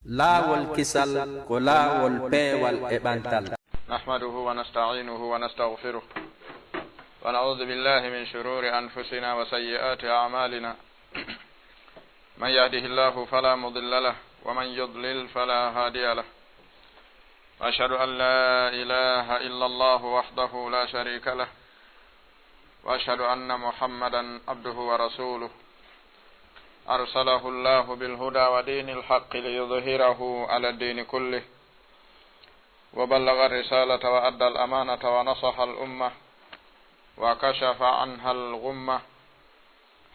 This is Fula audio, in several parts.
laawol kisal ko laawol peewal e ɓantal. nahmaduhu wa nasta'inuhu wa nastaghfiruh wa na'udhu billahi min shururi anfusina wa sayyiati a'malina man yahdihillahu fala mudilla lahu wa man yudlil fala hadiya lahu wa ashhadu an la ilaha illa Allah wahdahu la sharika lahu wa ashhadu anna Muhammadan abduhu wa rasuluh أرسله الله بالهدى ودين الحق ليظهره على الدين كله وبلغ الرسالة وأدى الأمانة ونصح الأمة وكشف عنها الغمة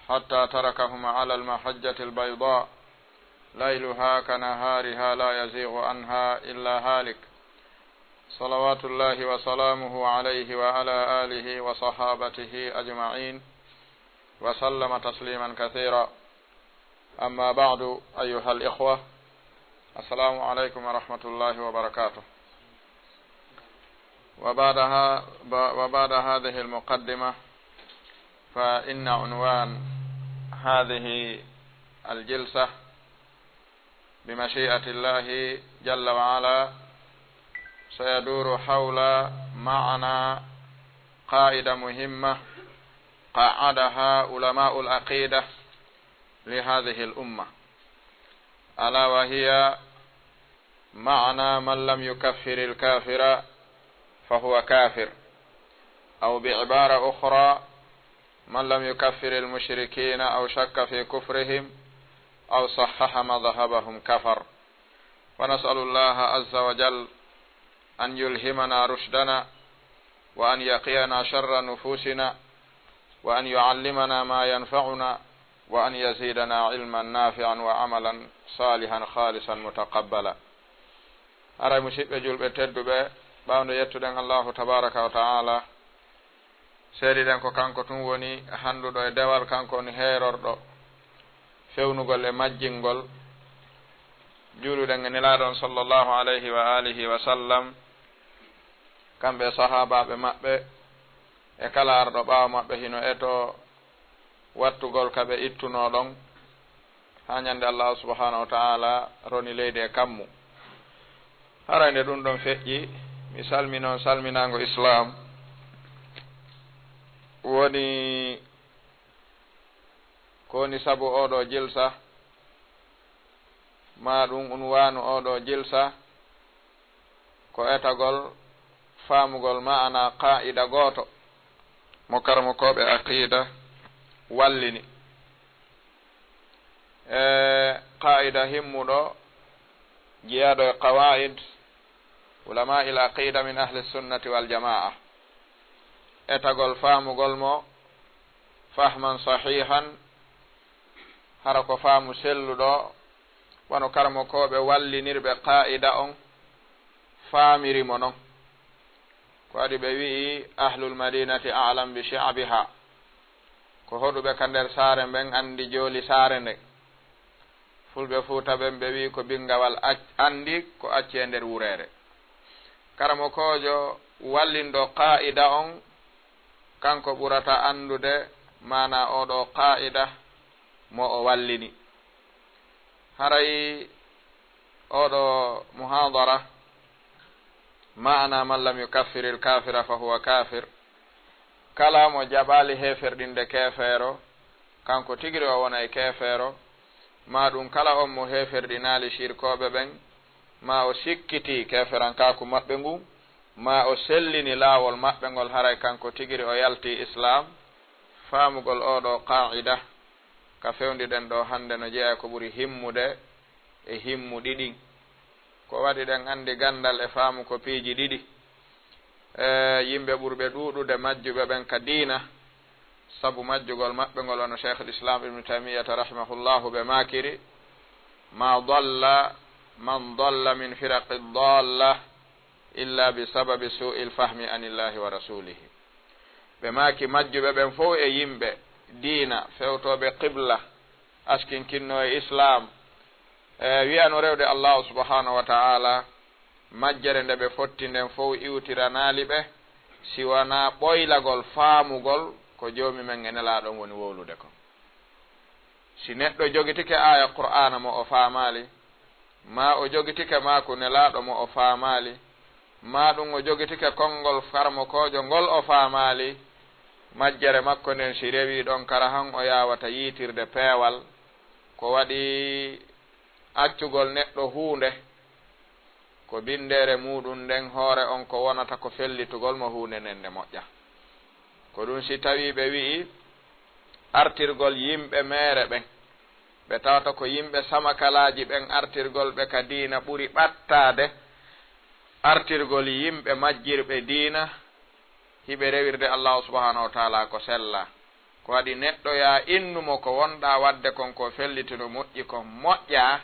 حتى تركهم على المحجة البيضاء ليلها كنهارها لا يزيغ عنها إلا هالك صلوات الله وسلامه عليه وعلى آله وصحابته أجمعين وسلم تسليما كثيرا. أما بعد أيها الإخوة، السلام عليكم ورحمة الله وبركاته. وبعد هذه المقدمة فإن عنوان هذه الجلسة بمشيئة الله جل وعلا سيدور حول معنى قاعدة مهمة قعدها علماء العقيدة لهذه الأمة، ألا وهي معنى من لم يكفر الكافر فهو كافر، أو بعبارة أخرى من لم يكفر المشركين أو شك في كفرهم أو صحح مذهبهم كفر. ونسأل الله عز وجل أن يلهمنا رشدنا وأن يقينا شر نفوسنا وأن يعلمنا ما ينفعنا وأن يزيدنا علما نافعا وعملا صالحا خالصا متقبلا. أرى مشيب جلب تدب باوند يتدن الله تبارك وتعالى سيدن كو كانكو تون وني هاندو دو دوال كانكو ني هيرورdo fewnugol e majjingol juuluden e nelaadon sallallahu alayhi wa alihi wa sallam kamɓe sahabaɓe maɓɓe e kala arɗo ɓaawo maɓɓe hino eto wattugol kaɓe ittuno ɗon ha ñande Allah subhanahu wa ta'ala roni leydi e kammu. Harande ɗum ɗon feƴƴi mi salminon salminago islam woni koni sabu oɗo jilsa ma ɗum unwanu oɗo jilsa ko etagol faamugol ma'ana qa'ida goto mo karmokoɓe aqida wallini qa'ida himmuɗo jiyaɗo e qawaid ulama il aqida min ahli sunnati wal jamaa etagol faamugol mo fahman sahihan hara ko faamu selluɗo wono karmokoɓe wallinirɓe qa'ida on faamirimo non ko adi ɓe wi'i ahlul madinati a'lam bi shi'abiha, ko hoɗuɓe ka nder saare ɓen andi jooli saare nde. fulɓe fuuta ɓen ɓe wi ko bingawal andi ko acci e nder wureere. karamo kojo wallindo qa'ida on kanko ɓurata andude mana oɗo qa'ida mo o wallini. haray oɗo muhadara ma'ana man lam yukaffir al kafira fa huwa kafir, kala mo jaɓali heferɗinde kefeero kanko tigiri o wona e kefeero, ma ɗum kala on mo heferɗinali shirkoɓe ɓen, ma o sikkiti keferankaku maɓɓe ngu, ma o sellini laawol maɓɓe ngol haray kanko tigiri o yalti islam. faamugol oɗo qa'ida ka fewndiɗen ɗo hande no jeeya ko ɓuri himmude e himmu ɗiɗi, ko waɗi ɗen andi gandal e faamu ko piiji ɗiɗi. yimɓe ɓurɓe ɗuɗude majjuɓe ɓen ka diina sabu majjugol maɓɓe ngol wono cheikh l'islam ibnu taymiyata rahimahullahu ɓe makiri ma dalla man dalla min firaqi dalla illa bi sababi su'i lfahmi anillahi wa rasulihi. ɓe maki majjuɓe ɓen fof e yimɓe diina fewtoɓe qibla askinkinno e islam wiyano rewde allahu subhanahu wa ta'ala majjere nde ɓe fotti nden fof iwtiranali ɓe siwana ɓoylagol faamugol ko joomi men e nelaɗon woni wowlude ko. si neɗɗo jogitike aya qur'ana mo o faamali ma o jogitike maako nelaaɗo mo o faamaali ma ɗum o jogitike konngol karmokojo ngol o faamaali majjere makko nden si rewi ɗon kara han o yawata yiitirde peewal ko waɗi accugol neɗɗo huunde ko bindere muɗum nden hoore on ko wonata ko fellitugol mo huunde nden nde moƴƴa ko ɗum si tawi ɓe wi'i artirgol yimɓe meere ɓen ɓe tawata ko yimɓe samakalaji ɓen artirgol ɓe ka diina ɓuri ɓattade artirgol yimɓe majjirɓe diina hiɓe rewirde allahu subhanahu wa taala ko sella ko waɗi neɗɗo ya innumo ko wonɗa wadde kon ko fellitino moƴƴi ko moƴƴa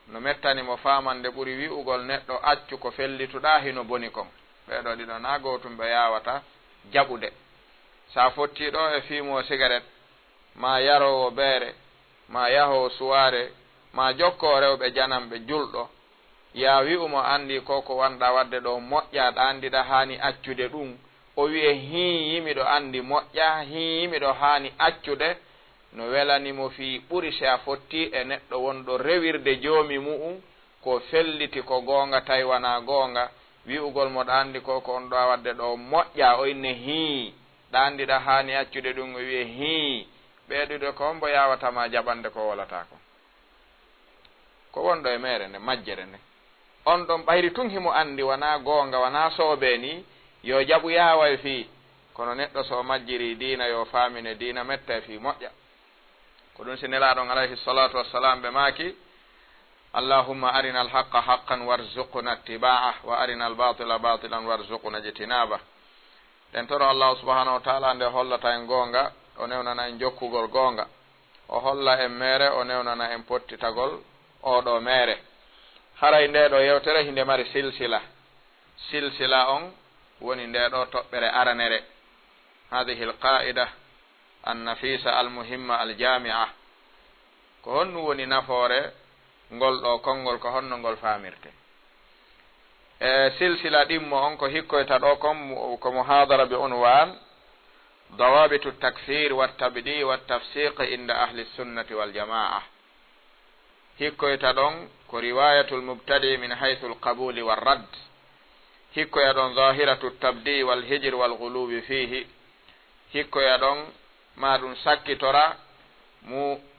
no mettanimo famande ɓuri wi'ugol neɗɗo accu ko fellituɗa hino boni kon ɓeɗo ɗiɗo na gotum ɓe yawata jaɓude sa fottiɗo e fimo cigarette ma yarowo beere ma yahowo suware ma jokko rewɓe janamɓe julɗo ya wi'umo andi ko ko wonɗa wadde ɗo moƴƴa ɗa andiɗa hani accude ɗum o wi'e hi yimiɗo andi moƴƴa hi yimiɗo hani accude no welanimo fi ɓuri si a fotti e neɗɗo wonɗo rewirde joomi mu'um ko felliti ko goonga tawi wana goonga wi'ugol mo ɗa andi ko ko on ɗo wadde ɗo moƴƴa o inne hi ɗa andiɗa hani accude ɗum o wi'e hi ɓeeɗude ko mbo yawatama jaɓande ko wolata ko wonɗo e mere nde majjere nde on ɗon ɓayri tun himo andi wana goonga wana soobe ni yo jaɓu yawa e fii kono neɗɗo so majjiri diina yo faamine diina metta e fii moƴƴa ko ɗum si nelaɗon alayhi salatu wassalam ɓe maaki allahumma arina alhaqa haqqan warzuqna ittiba'ah wa arina albatila batilan warzuqna ijtinaba ɗen toro allahu subhanahu wa taala nde hollata en goonga o newnana en jokkugol goonga o holla en mere o newnana en pottitagol oɗo mere haray nde ɗo yewtere hinde mari silsila on woni nde ɗo toɓɓere aranere hadihi alqa'ida annafisa almuhimma aljami'a ko honnu woni nafoore ngol ɗo konngol ko honno ngol faamirte e silsila ɗimmo on ko hikkoyta ɗo ko muhadara bi unwan ضوابط التكفير والتبديع والتفسيق عند أهل السنة والجماعة hikkoyta ɗon ko riwayatul mubtadi min haythu alqabul warrad hikkoya ɗon zahiratu tabdi wal hijr wal ghulubi fihi hikkoya ɗon ma ɗum sakkitora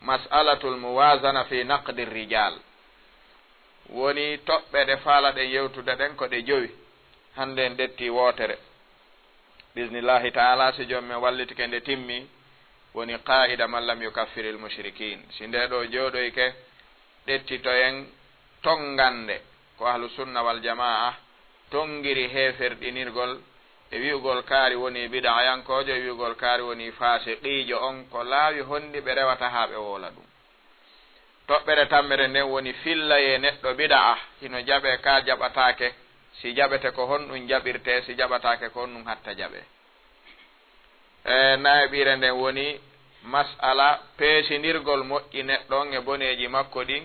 mas'alatul muwazana fi naqdi rijal woni toɓɓe ɗe faala ɗen yewtude ɗen ko ɗe jowi hande en detti wotere bismillahi taala si jom men wallitike nde timmi woni qa'ida man lam yukaffiril mushrikin si nde ɗo jooɗoyke ɗettitoyen tongande ko ahlu sunna wal jama'a tongiri heferɗinirgol e wi'ugol kaari woni bid'ayankojo e wi'ugol kaari woni fasiqijo on ko laawi hondi ɓe rewata ha ɓe woola ɗum toɓɓere tammere nden woni fillaye neɗɗo bid'a hino jaɓe ka jaɓatake si jaɓete ko honɗum jaɓirte si jaɓatake ko honɗum hatta jaɓe e nayiɓire nden woni mas'ala peesinirgol moƴƴi neɗɗon e boneji makko ɗin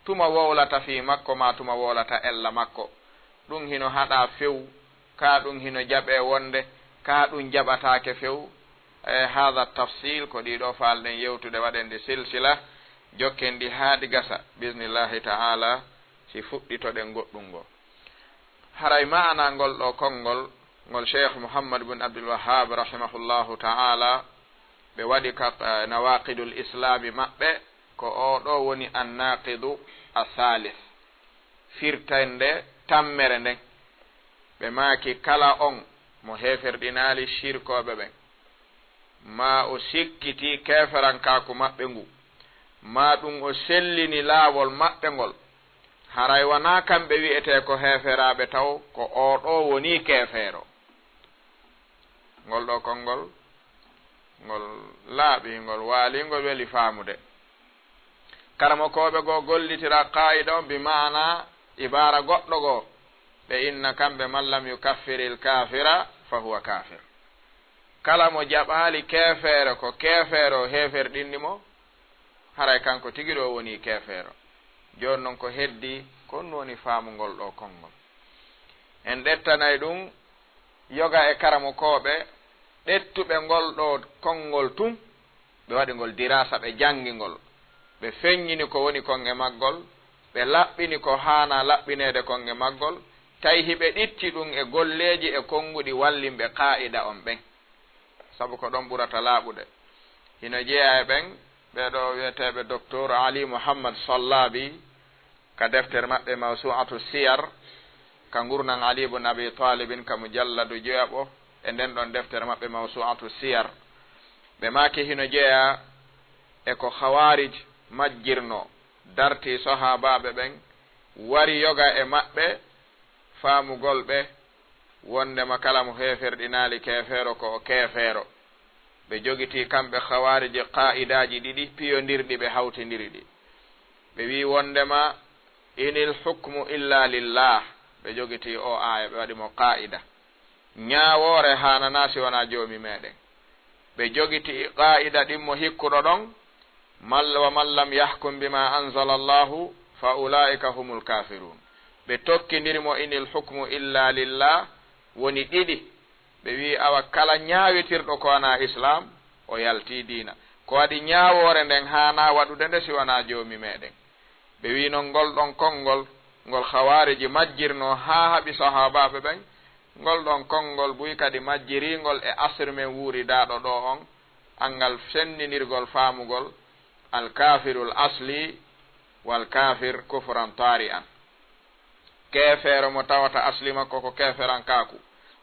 tuma wowlata fi makko ma tuma wowlata ella makko ɗum hino haɗa few ka ɗum hino jaɓe wonde ka ɗum jaɓatake few e hada tafsil ko ɗiɗo falɗen yewtude waɗende silsila jokken ndi haadi gasa bismillahi ta'ala si fuɗɗitoɗen goɗɗum ngo haray ma'ana ngol ɗo konngol ngol cheikh mouhammad bin abdul wahhab rahimahullahu ta'ala ɓe waɗi ka nawaqidul islami maɓɓe ko oɗo woni annaqidu asalis firtande tammere nden ɓe maaki kala on mo heferɗinali shirkoɓe ɓen ma o sikkiti keferankaku maɓɓe ngu ma ɗum o sellini laawol maɓɓe ngol haray wana kamɓe wi'ete ko heferaɓe taw ko oɗo woni kefeero ngol ɗo konngol ngol laaɓi ngol waali ngol weli faamude karamokoɓe go gollitira qa'ida on bi maana ibara goɗɗo go ɓe inna kamɓe man lam yukaffiril kafira fa huwa kafir kala mo jaɓali kefeere ko kefeero heferɗinnimo haray kanko tigi ɗo woni kefeero joni noon ko heddi kon woni faamugol ɗo konngol en ɗettanay ɗum yoga e karamokoɓe ɗettuɓe ngol ɗo konngol tun ɓe waɗi ngol dirasa ɓe jangi ngol ɓe feññini ko woni kon e maggol ɓe laɓɓini ko haana laɓɓineede konge maggol tawi hiɓe ɗitti ɗum e golleeji e konnguɗi wallimɓe qaa'ida on ɓen sabu ko ɗon ɓurata laaɓude hino jeeya e ɓen ɓeeɗo wiyeteeɓe docteur ali mouhammad sallabi ka deftere maɓɓe mawsu'atu siyar ka ngurnan ali ibn abi talibin ka mujalladu jeeɓo e nden ɗon deftere maɓɓe mawsu'atu siyar ɓe maaki hino jeeya e ko khawarij majjirno darti sahabaɓe ɓen wari yoga e maɓɓe faamugol ɓe wondema kala mo heeferɗinaali keefeero ko o keefeero ɓe jogiti kamɓe khawariji qa'idaji ɗiɗi piyondirɗi ɓe hawtindiri ɗi ɓe wi wondema inil hukmu illa lillah ɓe jogiti o aya ɓe waɗi mo qa'ida ñaawoore hanana si wona joomi meɗen ɓe jogiti qa'ida ɗimmo hikkuɗo ɗon wa man lam yahkum bima anzala allahu fa ulaika humul kafirun ɓe tokkidirimo inil hukmu illa lillah woni ɗiɗi ɓe wi awa kala ñaawitirɗo ko wana islam o yalti diina ko waɗi ñaawoore nden hana waɗude nde si wona joomi meɗen ɓe wi non ngol ɗon konngol ngol khawariji majjirno ha haɓi sahabaɓe ɓen ngol ɗon konngol buy kadi majjiringol e asre men wuuridaɗo ɗo on angal senninirgol faamugol alkafirul asli wal kafir kufran tari an keefeero mo tawata asli makko ko keeferan kaaku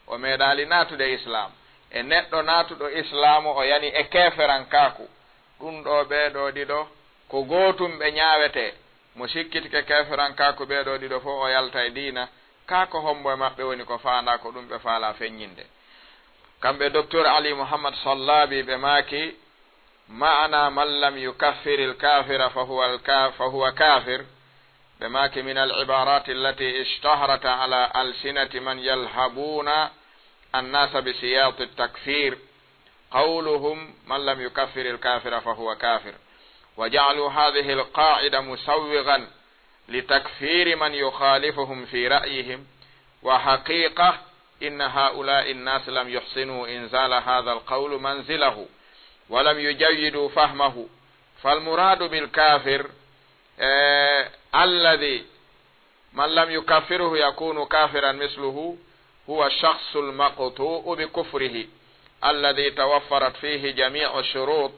o meeɗali naatude islam e neɗɗo naatuɗo islamu o yani e keeferan kaaku ɗum ɗo ɓeeɗo ɗiɗo ko gootum ɓe ñaawete mo sikkitike keeferan kaaku ɓeeɗo ɗiɗo fof o yalta e diina kaako hombo e maɓɓe woni ko faanda ko ɗum ɓe faala feññinde kamɓe docteur ali mouhammad sallabi ɓe maaki ma'ana man lam yukaffir alkafira fahuwa kafir ɓe maaki min alibarati allati ishtaharat ala alsinati man yalhabuna annasa bisiyati altakfir qawluhum man lam yukaffir alkafira fahuwa kafir وجعلوا هذه القاعدة مسوغا لتكفير من يخالفهم في رأيهم وحقيقة إن هؤلاء الناس لم يحسنوا إنزال هذا القول منزله ولم يجيدوا فهمه فالمراد بالكافر الذي من لم يكفره يكون كافرا مثله هو الشخص المقطوع بكفره الذي توفرت فيه جميع الشروط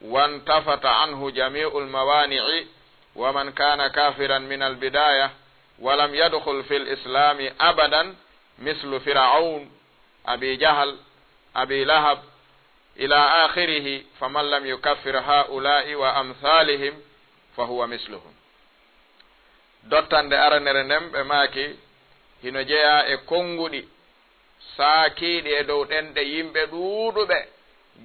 وانتفت عنه جميع الموانع ومن كان كافرا من البداية ولم يدخل في الإسلام أبدا مثل فرعون أبي جهل أبي لهب إلى آخره فمن لم يكفر هؤلاء وأمثالهم فهو مثلهم dottande aranere nden ɓe maaki hino jeeya e konnguɗi saakiiɗi e dow ɗenɗe yimɓe ɗuuɗuɓe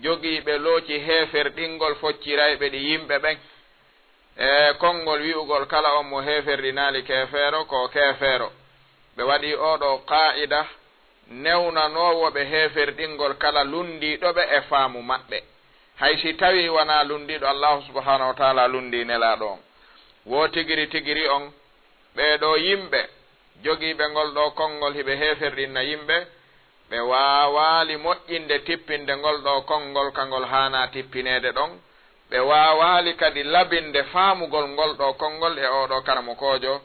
jogiiɓe looci heeferɗingol foccirayɓe ɗi yimɓe ɓen e konngol wi'ugol kala on mo heeferɗinaali keefeero ko keefeero ɓe waɗi oɗo qaa'ida newnanoowo ɓe heeferɗingol kala lundiiɗo ɓe e faamu maɓɓe hay si tawi wona lundiiɗo allahu subhanahu wa taala lundi nelaaɗo on wo tigiri on ɓeeɗo yimɓe jogiiɓe ngol ɗo konngol hiɓe heeferɗinna yimɓe ɓe waawaali moƴƴinde tippinde ngol ɗo konngol kangol haana tippineede ɗon ɓe waawaali kadi labinde faamugol ngol ɗo konngol e oɗo karamokoojo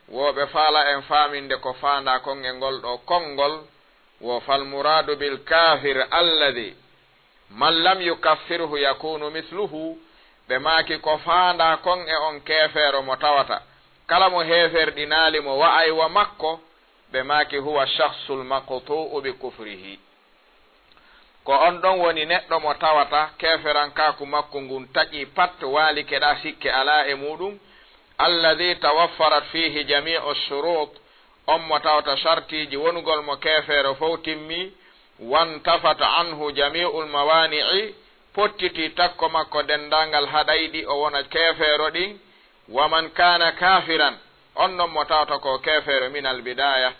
woɓe faala en faaminde ko faanda kon e ngol ɗo konngol wo falmuradu bil kafir alladi man lam yukaffirhu yakunu misluhu ɓe maaki ko faanda kon e on keefeero mo tawata kala mo heeferɗinaali mo wa'ay wa makko ɓe maaki huwa shahsul maqtu'u bi kufrihi ko on ɗon woni neɗɗo mo tawata keeferankaaku makko ngun taƴi pat waali keɗa sikke ala e muɗum alladi tawaffarat fihi jami'u shurut on mo tawata shartiji wonugol mo keefeero fof timmi wantafata anhu jami'ul mawani'i pottiti takko makko dendangal haɗayɗi o wona keefeero ɗin waman kana kafiran on non mo tawata ko keefeero min albidaya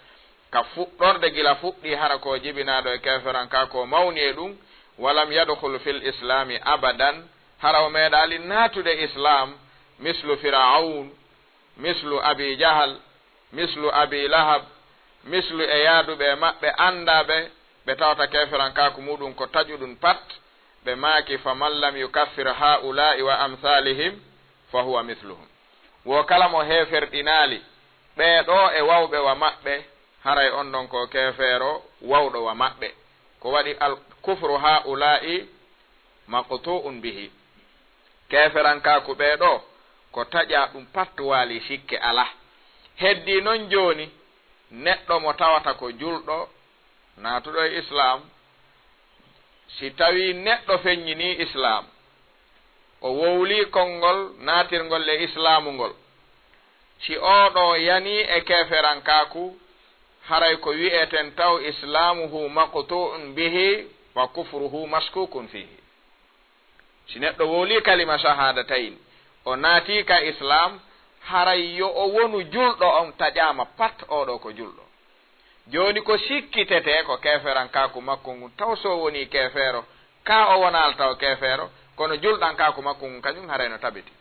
ka fuɗɗorde gila fuɗɗi hara ko jibinaɗo e keeferanka ko mawni e ɗum walam yadkhul fil islami abadan hara o meeɗali naatude islam mislu firaun mislu abi jahal mislu abi lahab mislu e yaaduɓe maɓɓe andaɓe ɓe tawata keeferankaku muɗum ko taƴuɗum pat ɓe maaki faman lam yukaffir haula'i wa amsalihim fa huwa mithluhum wo kala mo heferɗinaali ɓeeɗo e wawɓe wa maɓɓe haray on ɗon ko kefeero wawɗo wa maɓɓe ko waɗi al kufru haula'i maqtu'un bihi keferankaku ɓeeɗo ko taƴa ɗum pattu waali sikke ala heddi noon jooni neɗɗo mo tawata ko julɗo naatuɗo e islam si tawi neɗɗo feññini islam o wowli konngol naatirngol e islamu ngol si oɗo yani e keferankaku haray ko wi'eten taw islamuhu maqtu'un bihi wa kufruhu maskukun fihi si neɗɗo wowli kalima shahadatayn o naati ka islam haray yo o wonu julɗo on taƴama pat oɗo ko julɗo joni ko sikkitete ko keferankaku makko ngun taw so woni kefeero ka o wonal taw kefeero kono julɗankaku makko ngun kañum haray no tabiti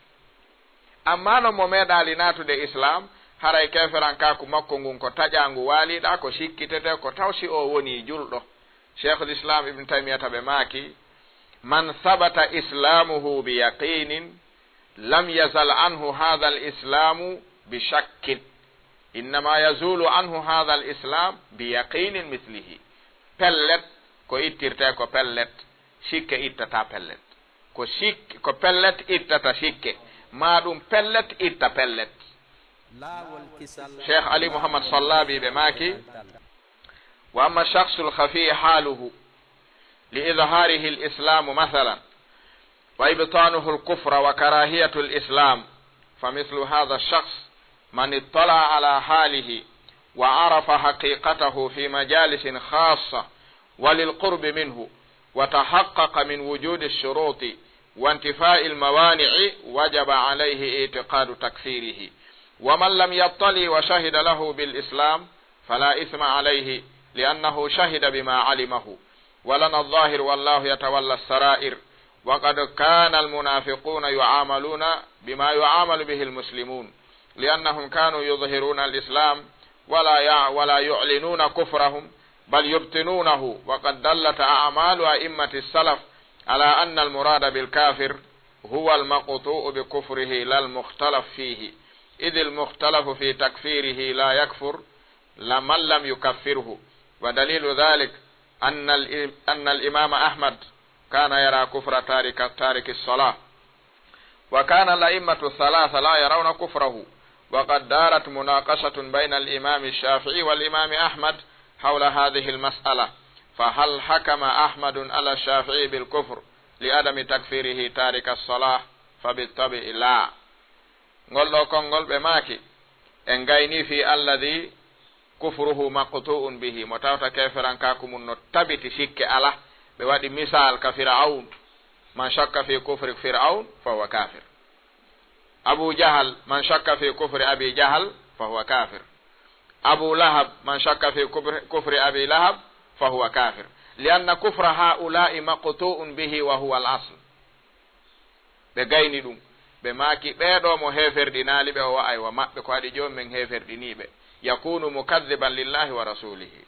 amma no mo meeɗali naatude islam haray keferankaku makko ngun ko taƴangu waaliɗa ko sikkitete ko taw si o woni julɗo cheikhul islam ibne taymiyata ɓe maaki man sabata islamuhu bi yaqinin lam yazal anhu hadha al islamu bi shakkin innama yazulu anhu hadha al islam bi yaqinin mislihi pellet ko ittirte ko pellet sikke ittata pellet ko sikke ko pellet ittata sikke ma ɗum pellet itta pellet cheikh ali mouhammad sallabi ɓe maaki wa amma shakhsu lkhafi haluhu لإظهاره الإسلام مثلا وإبطانه الكفر وكراهية الإسلام فمثل هذا الشخص من اطلع على حاله وعرف حقيقته في مجالس خاصة وللقرب منه وتحقق من وجود الشروط وانتفاء الموانع وجب عليه اعتقاد تكفيره ومن لم يطلع وشهد له بالإسلام فلا إثم عليه لأنه شهد بما علمه ولنا الظاهر والله يتولى السرائر وقد كان المنافقون يعاملون بما يعامل به المسلمون لأنهم كانوا يظهرون الإسلام ولا يعلنون كفرهم بل يبطنونه وقد دلت أعمال أئمة السلف على أن المراد بالكافر هو المقطوع بكفره لا المختلف فيه إذ المختلف في تكفيره لا يكفر لمن لم يكفره ودليل ذلك أن الإمام أحمد كان يرى كفر تارك الصلاة وكان الأئمة الثلاثة لا يرون كفره وقد دارت مناقشة بين الإمام الشافعي والإمام أحمد حول هذه المسألة فهل حكم أحمد على الشافعي بالكفر لعدم تكفيره تارك الصلاة فبالطبع لا ngolɗo konngol ɓe maaki en gayni fi alladi kufruhu maqtu'un bihi mo tawta keferankaku mum no tabiti sikke ala ɓe waɗi misal ka fir'aun man shakka fi kufri fir'aun fa huwa kafir abu jahal man shakka fi kufri abi jahal fa huwa kafir abu lahab man shakka fi kufri abi lahab fa huwa kafir lianna kufra haula'i maqtu'un bihi wa huwa al asl ɓe gayni ɗum ɓe maaki ɓeeɗo mo heferɗinaali ɓe o wa'ay wa maɓɓe ko waɗi jooni men heferɗiniiɓe yakunu mukadiban lillahi wa rasulihi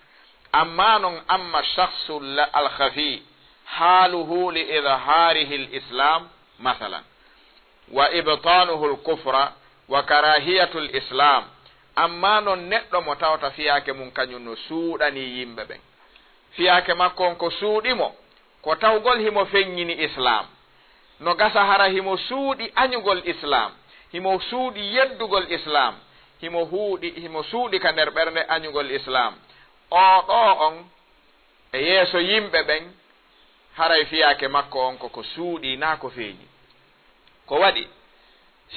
amma noon amma shahsu alkhafi haluhu li idharihi lislam mathalan wa ibtanuhu lkufra wa karahiyatu lislam amma noon neɗɗo mo tawta fiyake mum kañum no suuɗani yimɓe ɓen fiyake makko on ko suuɗimo ko tawgol himo feññini islam no gasa hara himo suuɗi añugol islam himo suuɗi yeddugol islam himo suuɗi ka nder ɓernde añugol islam oɗo on e yeeso yimɓe ɓen haray fiyake makko on koko suuɗi na ko feeñi ko waɗi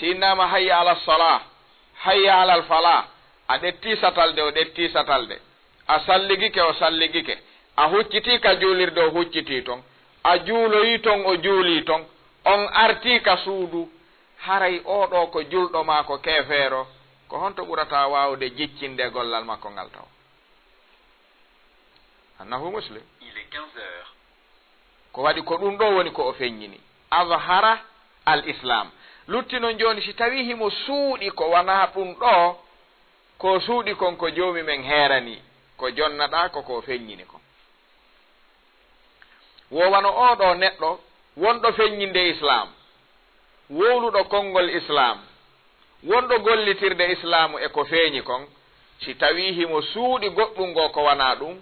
sinnama hayya ala salah hayya alal falah a ɗetti satalde o ɗetti satalde a salligike o salligike a hucciti ka juulirde o hucciti ton a juuloyi ton o juuli ton on arti ka suudu haray oɗo ko julɗo ma ko kefeero ko honto ɓurata wawde jiccinde gollal makko ngal taw annahu muslim il est 15 heures ko waɗi ko ɗum ɗo woni ko o feññini azhara al islam luttino joni si tawi himo suuɗi ko wona ɗum ɗo ko suuɗi kon ko joomi men heerani ko jonnaɗa koko feññini kon wowano oɗo neɗɗo wonɗo feññinde islam wowluɗo konngol islam wonɗo gollitirde islamu e ko feeñi kon si tawi himo suuɗi goɗɗum ngo ko wana ɗum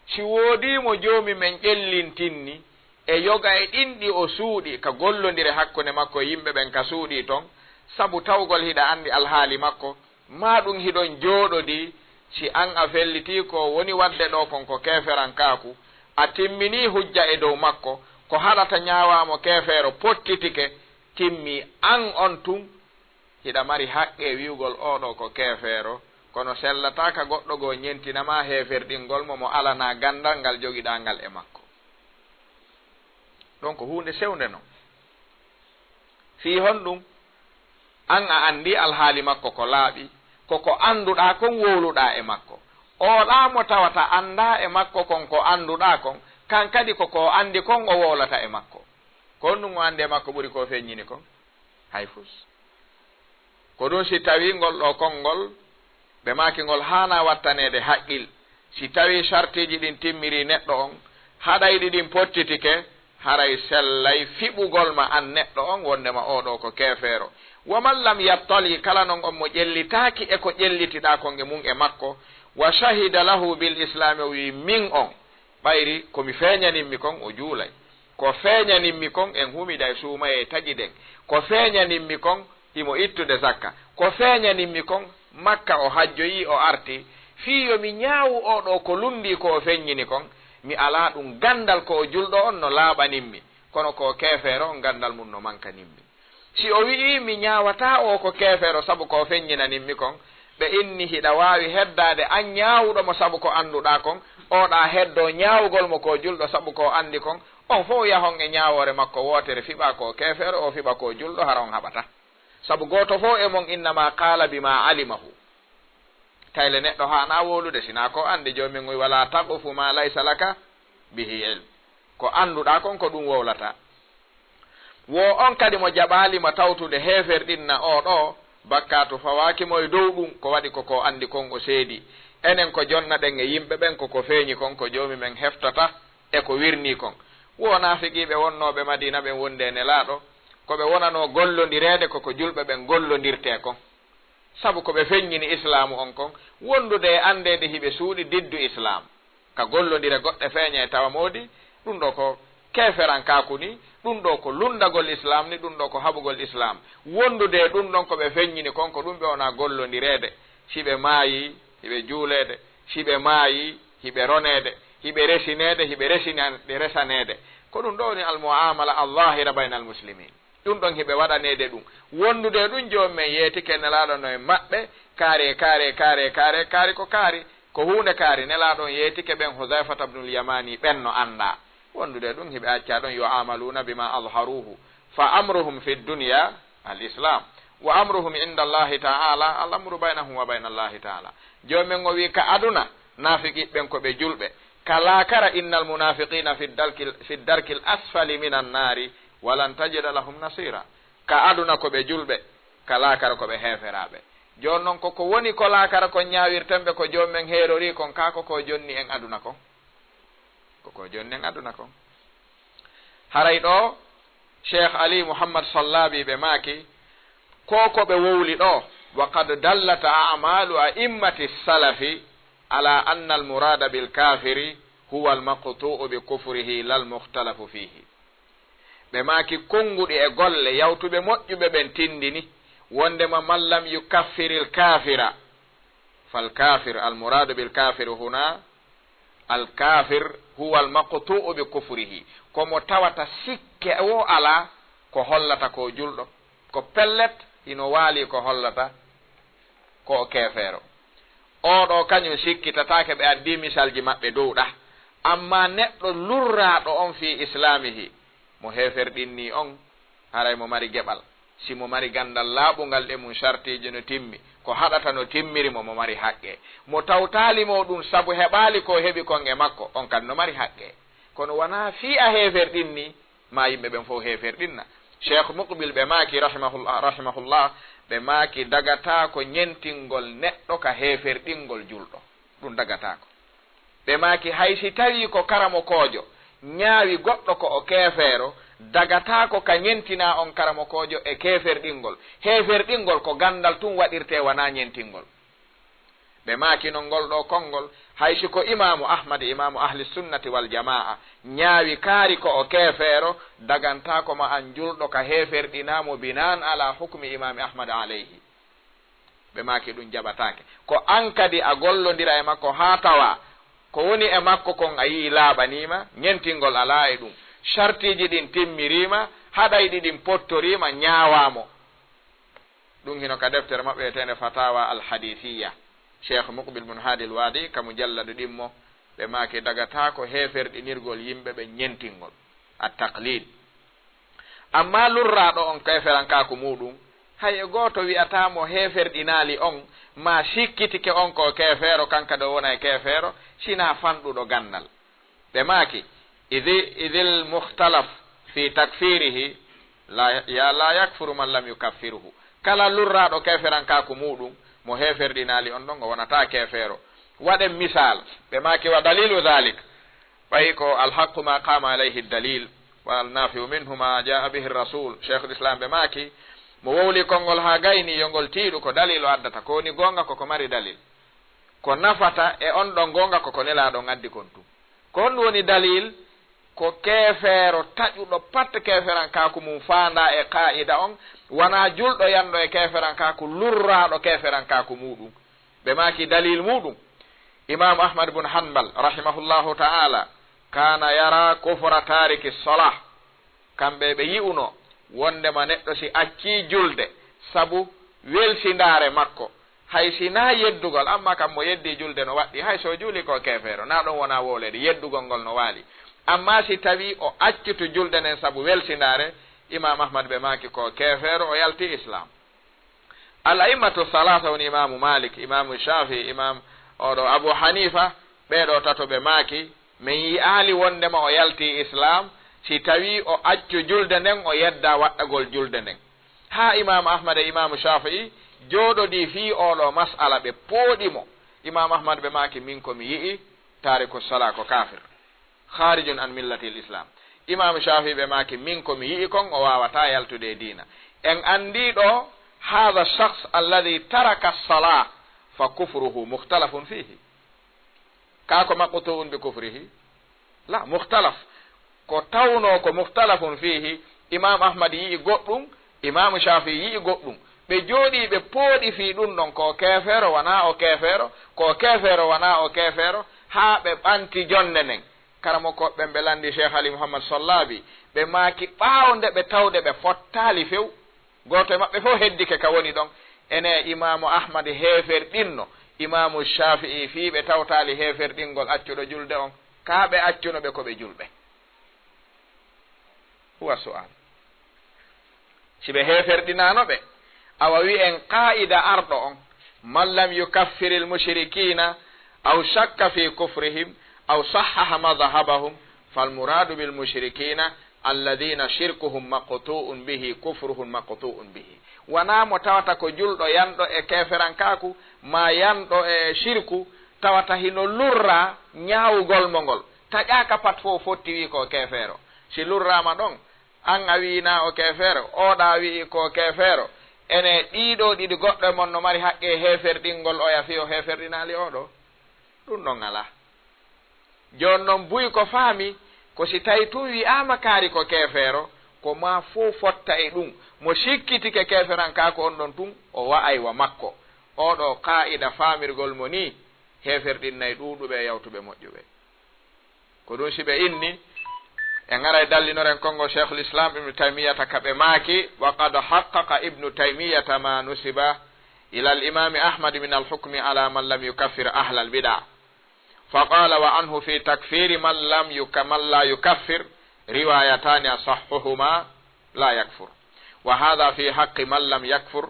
si woodimo joomi men ƴellintinni e yoga e ɗinɗi o suuɗi ka gollodire hakkunde makko yimɓe ɓen ka suuɗi ton sabu tawgol hiɗa andi alhaali makko ma ɗum hiɗon jooɗodi si an a felliti ko woni wadde ɗo kon ko keeferan kaaku a timmini hujja e dow makko ko haɗata ñaawamo keefeero pottitike timmi an on tun hiɗa mari haqqe wiwgol oɗo ko keefeero kono sellataka goɗɗo go ñentinama heeferɗingol mo alana gandal ngal jogiɗa ngal e makko donc hunde sewnde noon fi hon ɗum an a andi alhaali makko ko laaɓi koko annduɗa kon wowluɗa e makko oɗa mo tawata anda e makko kon ko annduɗa kon kan kadi koko andi kon o wowlata e makko ko ɗum o andi e makko ɓuri ko feññini kon hay fus ko ɗum si tawi ngol ɗo konngol ɓe maki ngol hana wattanede haqqil si tawi sartiji ɗin timmiri neɗɗo on haɗayɗi ɗin pottitike haray sellay fiɓugol ma an neɗɗo on wondema oɗo ko keefeero waman lam yattali kala non on mo ƴellitaki e ko ƴellitiɗa kon e mum e makko wa shahida lahu bil islami o wi min on ɓayri komi feeñaninmi kon o juulay ko feeñaninmi kon en humiɗa e suumaye e tagi ɗen ko feeñaninmi kon imo ittude zakka ko feeñaninmi kon makka o hajjoyi o arti fiyomi ñaawu oɗo ko lundi ko o feññini kon mi ala ɗum gandal ko o julɗo on no laaɓaninmi kono ko keefeero on gandal mum no mankaninmi si o wi'i mi ñaawata o ko keefeero sabu ko feññinaninmi kon ɓe inni hiɗa waawi heddade an ñaawuɗomo sabu ko annduɗa kon oɗa heddo ñaawugol mo ko julɗo sabu ko andi kon on fof yahon e ñaawore makko wootere fiɓa ko keefeero o fiɓa ko julɗo hara on haɓata sabu goto fof e mon innama qala bima alimahu tayle neɗɗo hana wolude sina ko andi jomin wi wala taqufu ma laysa laka bihi ilm ko annduɗa kon ko ɗum wowlata wo on kadi mo jaɓalimo tawtude heeferɗinna oɗo bakkatu fawakimo e dow ɗum ko waɗi koko andi kon o seedi enen ko jonna ɗen e yimɓe ɓen koko feeñi kon ko joomi men heftata e ko wirni kon wo nafiqiɓe wonnoɓe madina ɓen wonde nelaɗo koɓe wonano gollodirede koko julɓe ɓen gollodirte kon sabu koɓe feññini islamu on kon wondude e andede hiɓe suuɗi diddu islam ka gollodire goɗɗe feeña e tawa moodi ɗum ɗo ko keeferan kakuni ɗum ɗo ko lundagol islam ni ɗum ɗo ko haɓugol islam wondude e ɗum ɗon koɓe feññini kon ko ɗum ɓe wona gollodirede siɓe maayi hiɓe juulede siɓe maayi hiɓe ronede hiɓe resinede hiɓe resanede ko ɗum ɗo woni almuamala allahira bayna almuslimin ɗum ɗon hiɓe waɗanede ɗum wondude ɗum joomi men yeetike nelaɗo no e maɓɓe kaari ko kaari ko hunde kaari nelaɗon yeetike ɓen hudaifata bnul yamani ɓen no anda wondude ɗum hiɓe acca ɗon yo amaluna bima adharuhu fa amruhum fi dunya al islam wa amruhum inda allahi taala al amru baynahum wa bayna allahi taala joomen o wi ka aduna nafiqiɓɓen koɓe julɓe ka laakara inna al munafiqina fi darki l asfali min annari walan tajida lahum nasira ka aduna koɓe julɓe ka laakara koɓe heeferaɓe joni noon koko woni ko laakara kon ñawirtemɓe ko jomumen heerori kon ka koko jonni en aduna kon koko jonni en aduna kon haray ɗo cheikh ali mouhammad sallabi ɓe maaki ko koɓe wowli ɗo wa qad dallata amalu a'immati salafi ala anna almurada bilkafiri huwa almaqtu'u bi kufrihi lal mukhtalafu fihi ɓe maaki konnguɗi e golle yawtuɓe moƴƴuɓe ɓen tindini wondema man lam yukaffiri lkafira falkafir almuradu bilkafir huna alkafir huwa almaqtu'u bi kufrihi komo tawata sikke o ala ko hollata ko julɗo ko pellet ino waali ko hollata ko keefeero oɗo kañum sikkitatake ɓe addi misalji maɓɓe dowɗa amma neɗɗo lurraɗo on fi islamihi mo heeferɗinni on haray mo mari geɓal si mo mari gandal laaɓungal ɗe mum sartiji no timmi ko haɗata no timmirimo mo mari haqqe mo tawtalimo ɗum sabu heɓali ko heɓi kon e makko on kadi no mari haqqe kono wona fi a heeferɗinni ma yimɓe ɓen fof heeferɗinna cheikh muqbil ɓe maaki rahimahullah ɓe maaki dagata ko ñentingol neɗɗo ka heeferɗingol julɗo ɗum dagatako ɓe maaki hay si tawi ko karamo kojo ñaawi goɗɗo ko o keefeero dagatako ka ñentina on karamokojo e keferɗingol. Heferɗingol ko gandal tun waɗirte wana ñentingol. ɓe makino ngol ɗo konngol haysi ko imamu ahmad imamu ahli sunnati wal jamaa ñaawi kaari ko o keefeero dagantako ma an julɗo ka heferɗinamo binan ala hukmi imami ahmad alayhi. ɓe maki ɗum jaɓatake ko an kadi a gollodira e makko ha tawa ko woni e makko kon a yii laaɓanima ñentingol ala e ɗum chartiji ɗin timmirima haɗayɗi ɗin pottorima ñaawamo. ɗum hino ka deftere maɓɓe tene fatawa alhadithiya cheikh muqbil mun hadi lwadi kamu jalladu ɗimmo ɓe maki dagata ko heferɗinirgol yimɓe ɓe ñentingol a taqlid. amma lurraɗo on keferankaku muɗum hay e goto wi'atamo heferɗinali on ma sikkitike on ko kefeero kanka ɗo wona e kefeero sina fanɗuɗo gandal. ɓe maki idil mukhtalaf fi takfirihi la yakfuru man lam yukaffiruhu. kala lurraɗo keferankaku muɗum mo heferɗinali on ɗon o wonata kefeero. waɗen misal ɓe maki wa dalilu dhalik ɓayi ko alhaqu ma qama alayhi dalil walnafiu minhu ma jaa bihi rasul. cheikh l'islam ɓe maki mo wowli konngol ha gayni yongol tiiɗu ko dalil o addata ko woni gonga koko mari dalil ko nafata e on ɗon gonga koko nelaɗon addi kon tum. ko on woni dalil ko kefeero taƴuɗo pat keferankaku mum faanda e qaida on wona julɗo yanɗo e keferankaku lurraɗo keferankaku muɗum. ɓe maki dalil muɗum imam ahmad bun hanbal rahimahullahu ta'ala kana yara kufra tariki salah. kamɓe ɓe yi'uno wondema neɗɗo si acci julde sabu welsindare makko hay sina yeddugol amma kam mo yeddi julde no waɗɗi hay so juuli ko kefeero na ɗon wona wolede yeddugol ngol no waali. amma si tawi o accitu julde nden sabu welsindare imam ahmad ɓe maki ko kefeero o yalti islam. al a'immatu salasa woni imamu malik imamu shafi imam oɗo abu hanifa ɓeɗo tato ɓe maki min yi'ali wondema o yalti islam si tawi o accu julde nden o yedda waɗɗagol julde nden. ha imam ahmad e imamu shafi'i jooɗodi fi oɗo mas'ala ɓe pooɗimo. imam ahmad ɓe maki min komi yi'i tariku sala ko kafir kharijun an millati l islam. imam shafi'i ɓe maki min komi yi'i kon o wawata yaltude e dina. en andi ɗo hadha shakhs alladhi taraka sala fa kufruhu mukhtalafun fihi. kako maqtu'un bi kufrihi la mukhtalaf ko tawno ko mukhtalafun fihi. imam ahmad yi'i goɗɗum imam shafi'i yi'i goɗɗum. ɓe jooɗi ɓe pooɗi fi ɗum ɗon ko kefeero wona o kefeero ko kefeero wona o kefeero ha ɓe ɓanti jonde nden. karamo koɓɓen ɓe landi cheikh ali mouhammad sallabi ɓe maki ɓaawde ɓe tawde ɓe fottali few goto e maɓɓe fof heddike ka woni ɗon. ene imamu ahmad heferɗinno imamu shafi'i fi ɓe tawtali heferɗingol accuɗo julde on ka ɓe accuno ɓe koɓe julɓe. huwa su'al si ɓe heferɗinano ɓe awa wi en qa'ida arɗo on man lam yukaffiri lmushrikina aw shakka fi kufrihim aw sahaha madhabahum falmuradu bilmushrikina alladhina shirkuhum maqtu'un bihi kufruhum maqtu'un bihi. wona mo tawata ko julɗo yanɗo e keferankaku ma yanɗo e shirku tawata hino lurra ñaawugol mo ngol taƴaka pat fof fotti wi ko kefeero. si lurrama ɗon an a wina o kefeero oɗa wi ko kefeero ene ɗiɗo ɗiɗi goɗɗo mon no mari haqqe heferɗingol oya fi o heferɗinali oɗo ɗum ɗon ala. jon noon buy ko faami ko si tawi tun wi'ama kaari ko kefeero ko ma fof fotta e ɗum mo sikkitike keferanka ko on ɗon tun o wa'ay wa makko. oɗo qa'ida faamirgol mo ni heferɗinnayi ɗuɗuɓe e yawtuɓe moƴƴuɓe. ko ɗum si ɓe inni en garay dallinoren kongo cheikhul islam ibnu taymiyata kaɓe maaki wa qad haqqaqa ibnu taymiyata ma nusiba ila al imami ahmad min al hukmi ala man lam yukaffir ahla al bid'a فقال وعنه في تكفير من لا يكفر روايتان أصحهما لا يكفر وهذا في حق من لم يكفر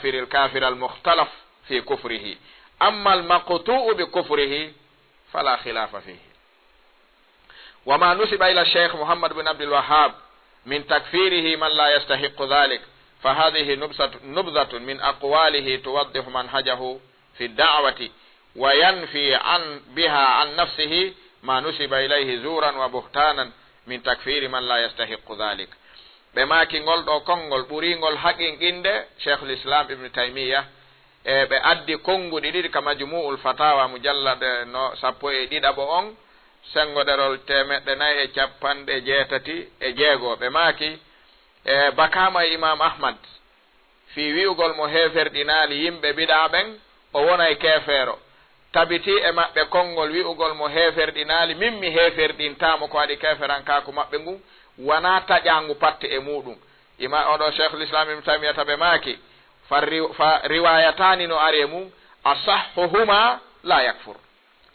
الكافر المختلف في كفره أما المقطوع بكفره فلا خلاف فيه. وما نسب إلى الشيخ محمد بن عبد الوهاب من تكفيره من لا يستحق ذلك فهذه نبذة من أقواله توضح منهجه في الدعوة وينفي بها عن نفسه ما نسب إليه زورا وبهتانا min takfiri man la yastahiqu dhalik. ɓe maaki ngol ɗo konngol ɓuringol haqinqinde cheikhul islam ibnu taymiya e ɓe addi konnguɗi ɗiɗi ka majmu'ul fatawa mujallade no 11 on sengoɗerol 496 ɓe maaki e bakama imam ahmad fi wi'ugol mo heferɗinali yimɓe biɗaɓen o wonay kefeero tabiti e maɓɓe konngol wi'ugol mo heferɗinali min mi heferɗintamo ko waɗi keferankaku maɓɓe ngu wona taƴangu patte e muɗum ima oɗo cheikhul islam ibnu taymiya taɓe maaki fa riwayatani no ari e mum asahhuhuma la yakfur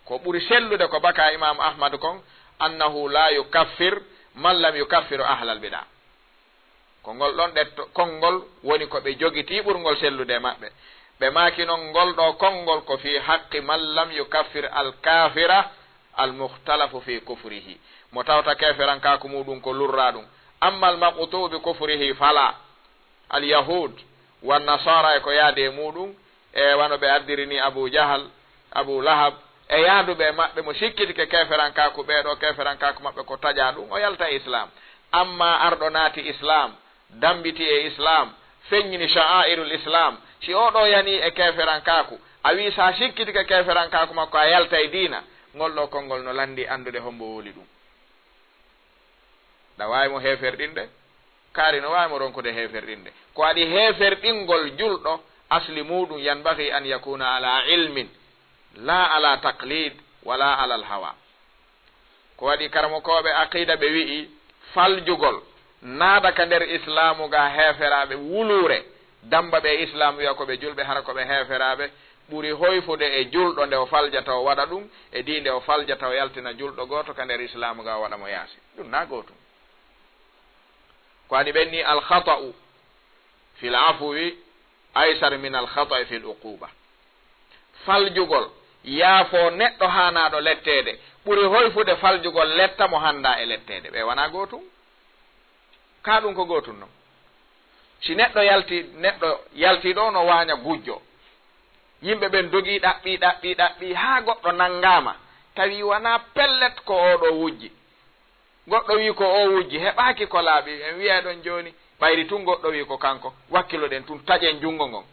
ko ɓuri sellude ko baka imam ahmad kon annahu la yukaffir man lam yukaffiru ahlal bida ko ngol ɗon ɗetto konngol woni ko ɓe jogiti ɓurgol sellude e maɓɓe ɓe maaki noon ngol ɗo konngol ko fi haqqi man lam yukaffir al kafira al muhtalafu fi kufrihi mo tawta keferankaku muɗum ko lurra ɗum amma al maqtu bi kufrihi fala al yahud wan nasara e ko yaade e muɗum e wano ɓe addirini abou jahal abou lahab e yaaduɓe maɓɓe mo sikkitike keferankaku ɓeɗo keferankaku maɓɓe ko taƴa ɗum o yalta islam amma arɗo naati islam dambiti e islam feññini sha'airul islam si oɗo yani e keferankaku a wi sa sikkitike keferankaku makko a yalta e diina ngol ɗo konngol no landi andude hombo woli ɗum ɗa wawi mo heferɗinde kaari no wawi mo ronkude heferɗinde ko waɗi heferɗingol julɗo asli muɗum yanbaghi an yakuna ala ilmin la ala taqlid wala ala al hawa ko waɗi karamokoɓe aqida ɓe wi'i faljugol naada ka nder islamu ga heferaɓe wulure damba ɓe islamu wiya koɓe julɓe hara koɓe heferaɓe ɓuri hoyfude e julɗo nde o faljata o waɗa ɗum e di nde o faljata o yaltina julɗo goto ka nder islamu ga o waɗa mo yaasi ɗum na gotum ko waɗi ɓenni alkhata'u fil afwi aysar min alkhata'i fil uquba faljugol yaafo neɗɗo hanaɗo lettede ɓuri hoyfude faljugol letta mo handa e lettede ɓe wona gotum ka ɗum ko gotum noon si neɗɗo yalti ɗo no waña gujjo yimɓe ɓen dogi ɗaɓɓi ha goɗɗo nangama tawi wona pellet ko oɗo wujji goɗɗo wi ko o wujji heɓaki ko laaɓi en wiya ɗon joni ɓayri tun goɗɗo wi ko kanko wakkiloɗen tun taƴen jungo ngon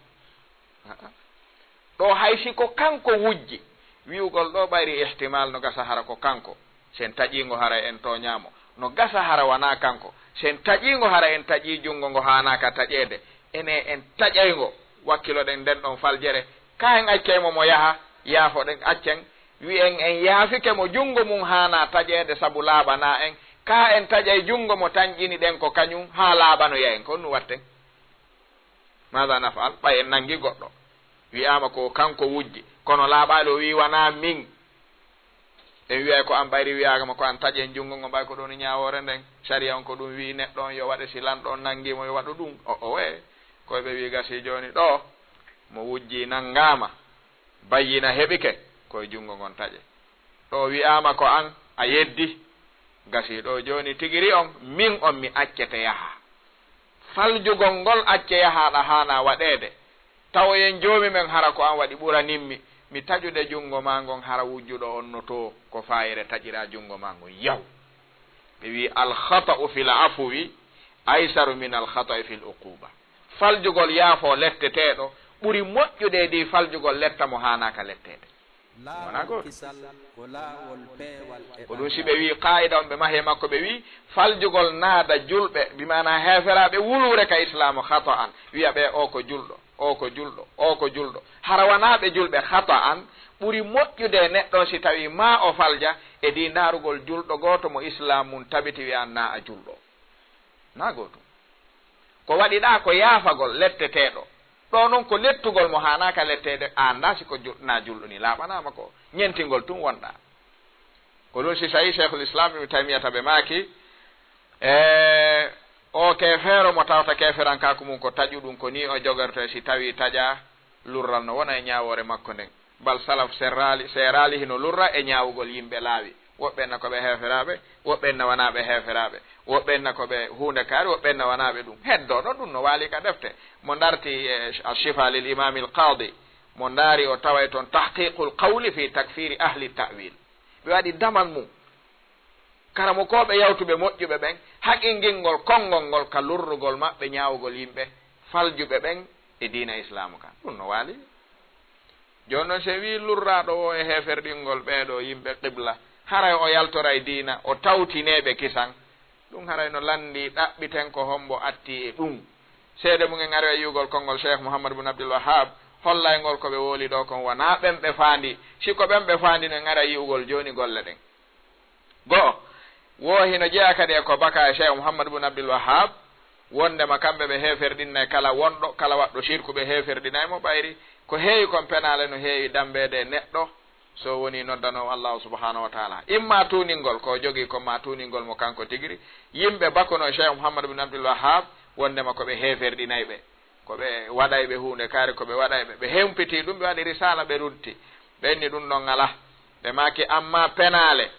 ɗo haysi ko kanko wujji wi'ugol ɗo ɓayri ihtimal no gasa hara ko kanko sen taƴingo hara en to ñaamo no gasa hara wona kanko sen taƴingo hara en taƴi jungo ngo hanaka taƴede ene en taƴaygo wakkiloɗen nden ɗon faljere ka en accaymo mo yaha yaafoɗen accen wi'en en yaafike mo jungo mum hana taƴede saabu laaɓana en ka en taƴay jungo mo tañƴini ɗen ko kañum ha laaɓanoya en ko nu watten mada nafal ɓay en nangi goɗɗo wiyama ko kanko wujji kono laaɓali o wi wona min en wiyay ko an ɓayri wiyagama ko an taƴen jungo ngo ɓay ko ɗon ñawore nden saria on ko ɗum wi neɗɗo on yo waɗe si lanɗo on nangimo yo waɗu ɗum o we koyɓe wi gasi joni ɗo mo wujji nangama bayyina heɓike koye jungo ngon taƴe ɗo wiyama ko an a yeddi gasi ɗo joni tigiri on min on mi accete yaha faljugol ngol acce yahaɗa hana waɗede tawoyen joomi men hara ko an waɗi ɓuraninmi mi taƴude jungo ma ngon hara wujjuɗo on no to ko fayire taƴira jungo ma ngon yaw ɓe wi alkhata'u fil afwi aysaru min alkhata'i fil uquba faljugol yaafo letteteɗo ɓuri moƴƴude di faljugol letta mo hanaka lettede wona goto ko ɗum si ɓe wi qaida on ɓe mahe makko ɓe wi faljugol naada julɓe bimana heferaɓe wulure ka islamu khata an wiya ɓe o ko julɗo o ko julɗo o ko julɗo hara wanaɓe julɓe khata an ɓuri moƴƴude neɗɗo si tawi ma o falja e di darugol julɗo goto mo islam mum tabiti wiyan na a julɗo na gotum ko waɗiɗa ko yaafagol letteteɗo ɗo noon ko lettugol mo hanaka lettede anda siko na julɗo ni laaɓanama ko ñentingol tun wonɗa ko ɗum si tawi cheikhul islam ibnu taymiyata ɓe maaki o kefeero mo tawta keferankaku mum ko taƴu ɗum ko ni o jogorto si tawi taƴa lurral no wona e ñawore makko nden bal salaf serali hino lurra e ñawugol yimɓe laawi woɓɓenna koɓe heferaɓe woɓɓenna wanaɓe heferaɓe woɓɓenna koɓe hunde kaari woɓɓenna wanaɓe ɗum heddoɗo ɗum no waali ka defte mo darti ashifa lil imami l qadi mo daari o taway toon tahqiqul qawli fi takfiri ahli ta'wil ɓe waɗi damal mum karamokoɓe yawtuɓe moƴƴuɓe ɓen haqingel ngol konngol ngol ka lurrugol maɓɓe ñawugol yimɓe faljuɓe ɓen e diina islamu ka ɗum no waali joni noon se wi lurraɗo o e heferɗingol ɓeeɗo yimɓe qibla haray o yaltora e diina o tawtineɓe kisan ɗum haray no landi ɗaɓɓiten ko hombo atti e ɗum seede mumen ari e yugol konngol cheikh mouhamadou bne abdoul wahab hollaygol koɓe wooli ɗo kon wona ɓen ɓe faandi siko ɓen ɓe faandi no gara yi'ugol joni golle ɗen go'o woohino jeeya kadi e ko baka e cheikh mouhamadou bne abdoul wahab wondema kamɓe ɓe heferɗinnayi kala wonɗo kala waɗɗo sirku ɓe heferɗinaymo ɓayri ko heewi kon penale no heewi dambede neɗɗo so woni noddanowo allahu subhanahu wa taala imma tuningol ko jogui ko ma tuningol mo kanko tigiri yimɓe bakkuno cheikh mouhamadou bne abdoul wahab wondema koɓe heferɗinayi ɓe koɓe waɗayɓe hunde kaari koɓe waɗayɓe ɓe hempiti ɗum ɓe waɗi risala ɓe rudti ɓenni ɗum ɗon ngala ɓe maki amma penale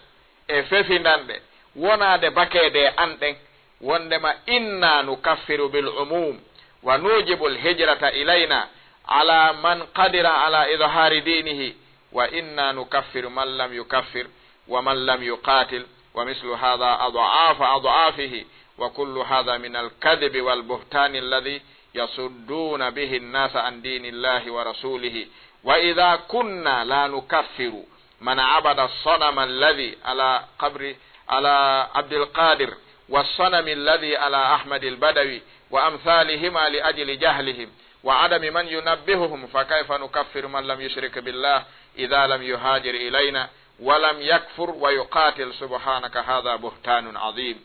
e fefindanɗe wonade bakede e anɗen wondema inna nukaffiru bil umum wa nujibu lhijrata ilayna ala man qadira ala idhari dinihi wa inna nukaffiru man lam yukaffir wa man lam yuqatil wa mislu hadha ad'afa ad'afihi wa kullu hadha min alkadhibi walbuhtani alladhi yasudduna bihi an-nasa an dinillahi wa rasulihi wa idha kunna la nukaffiru man abada as-sanama alladhi ala qabri ala Abdul Qadir was-sanami alladhi ala Ahmad al-Badawi wa amthalihima li ajli jahlihim wa adami man yunabbihuhum fa kayfa nukaffiru man lam yushrik billah idha lam yuhajir ilayna wa lam yakfur wa yuqatil subhanaka hadha buhtanun azim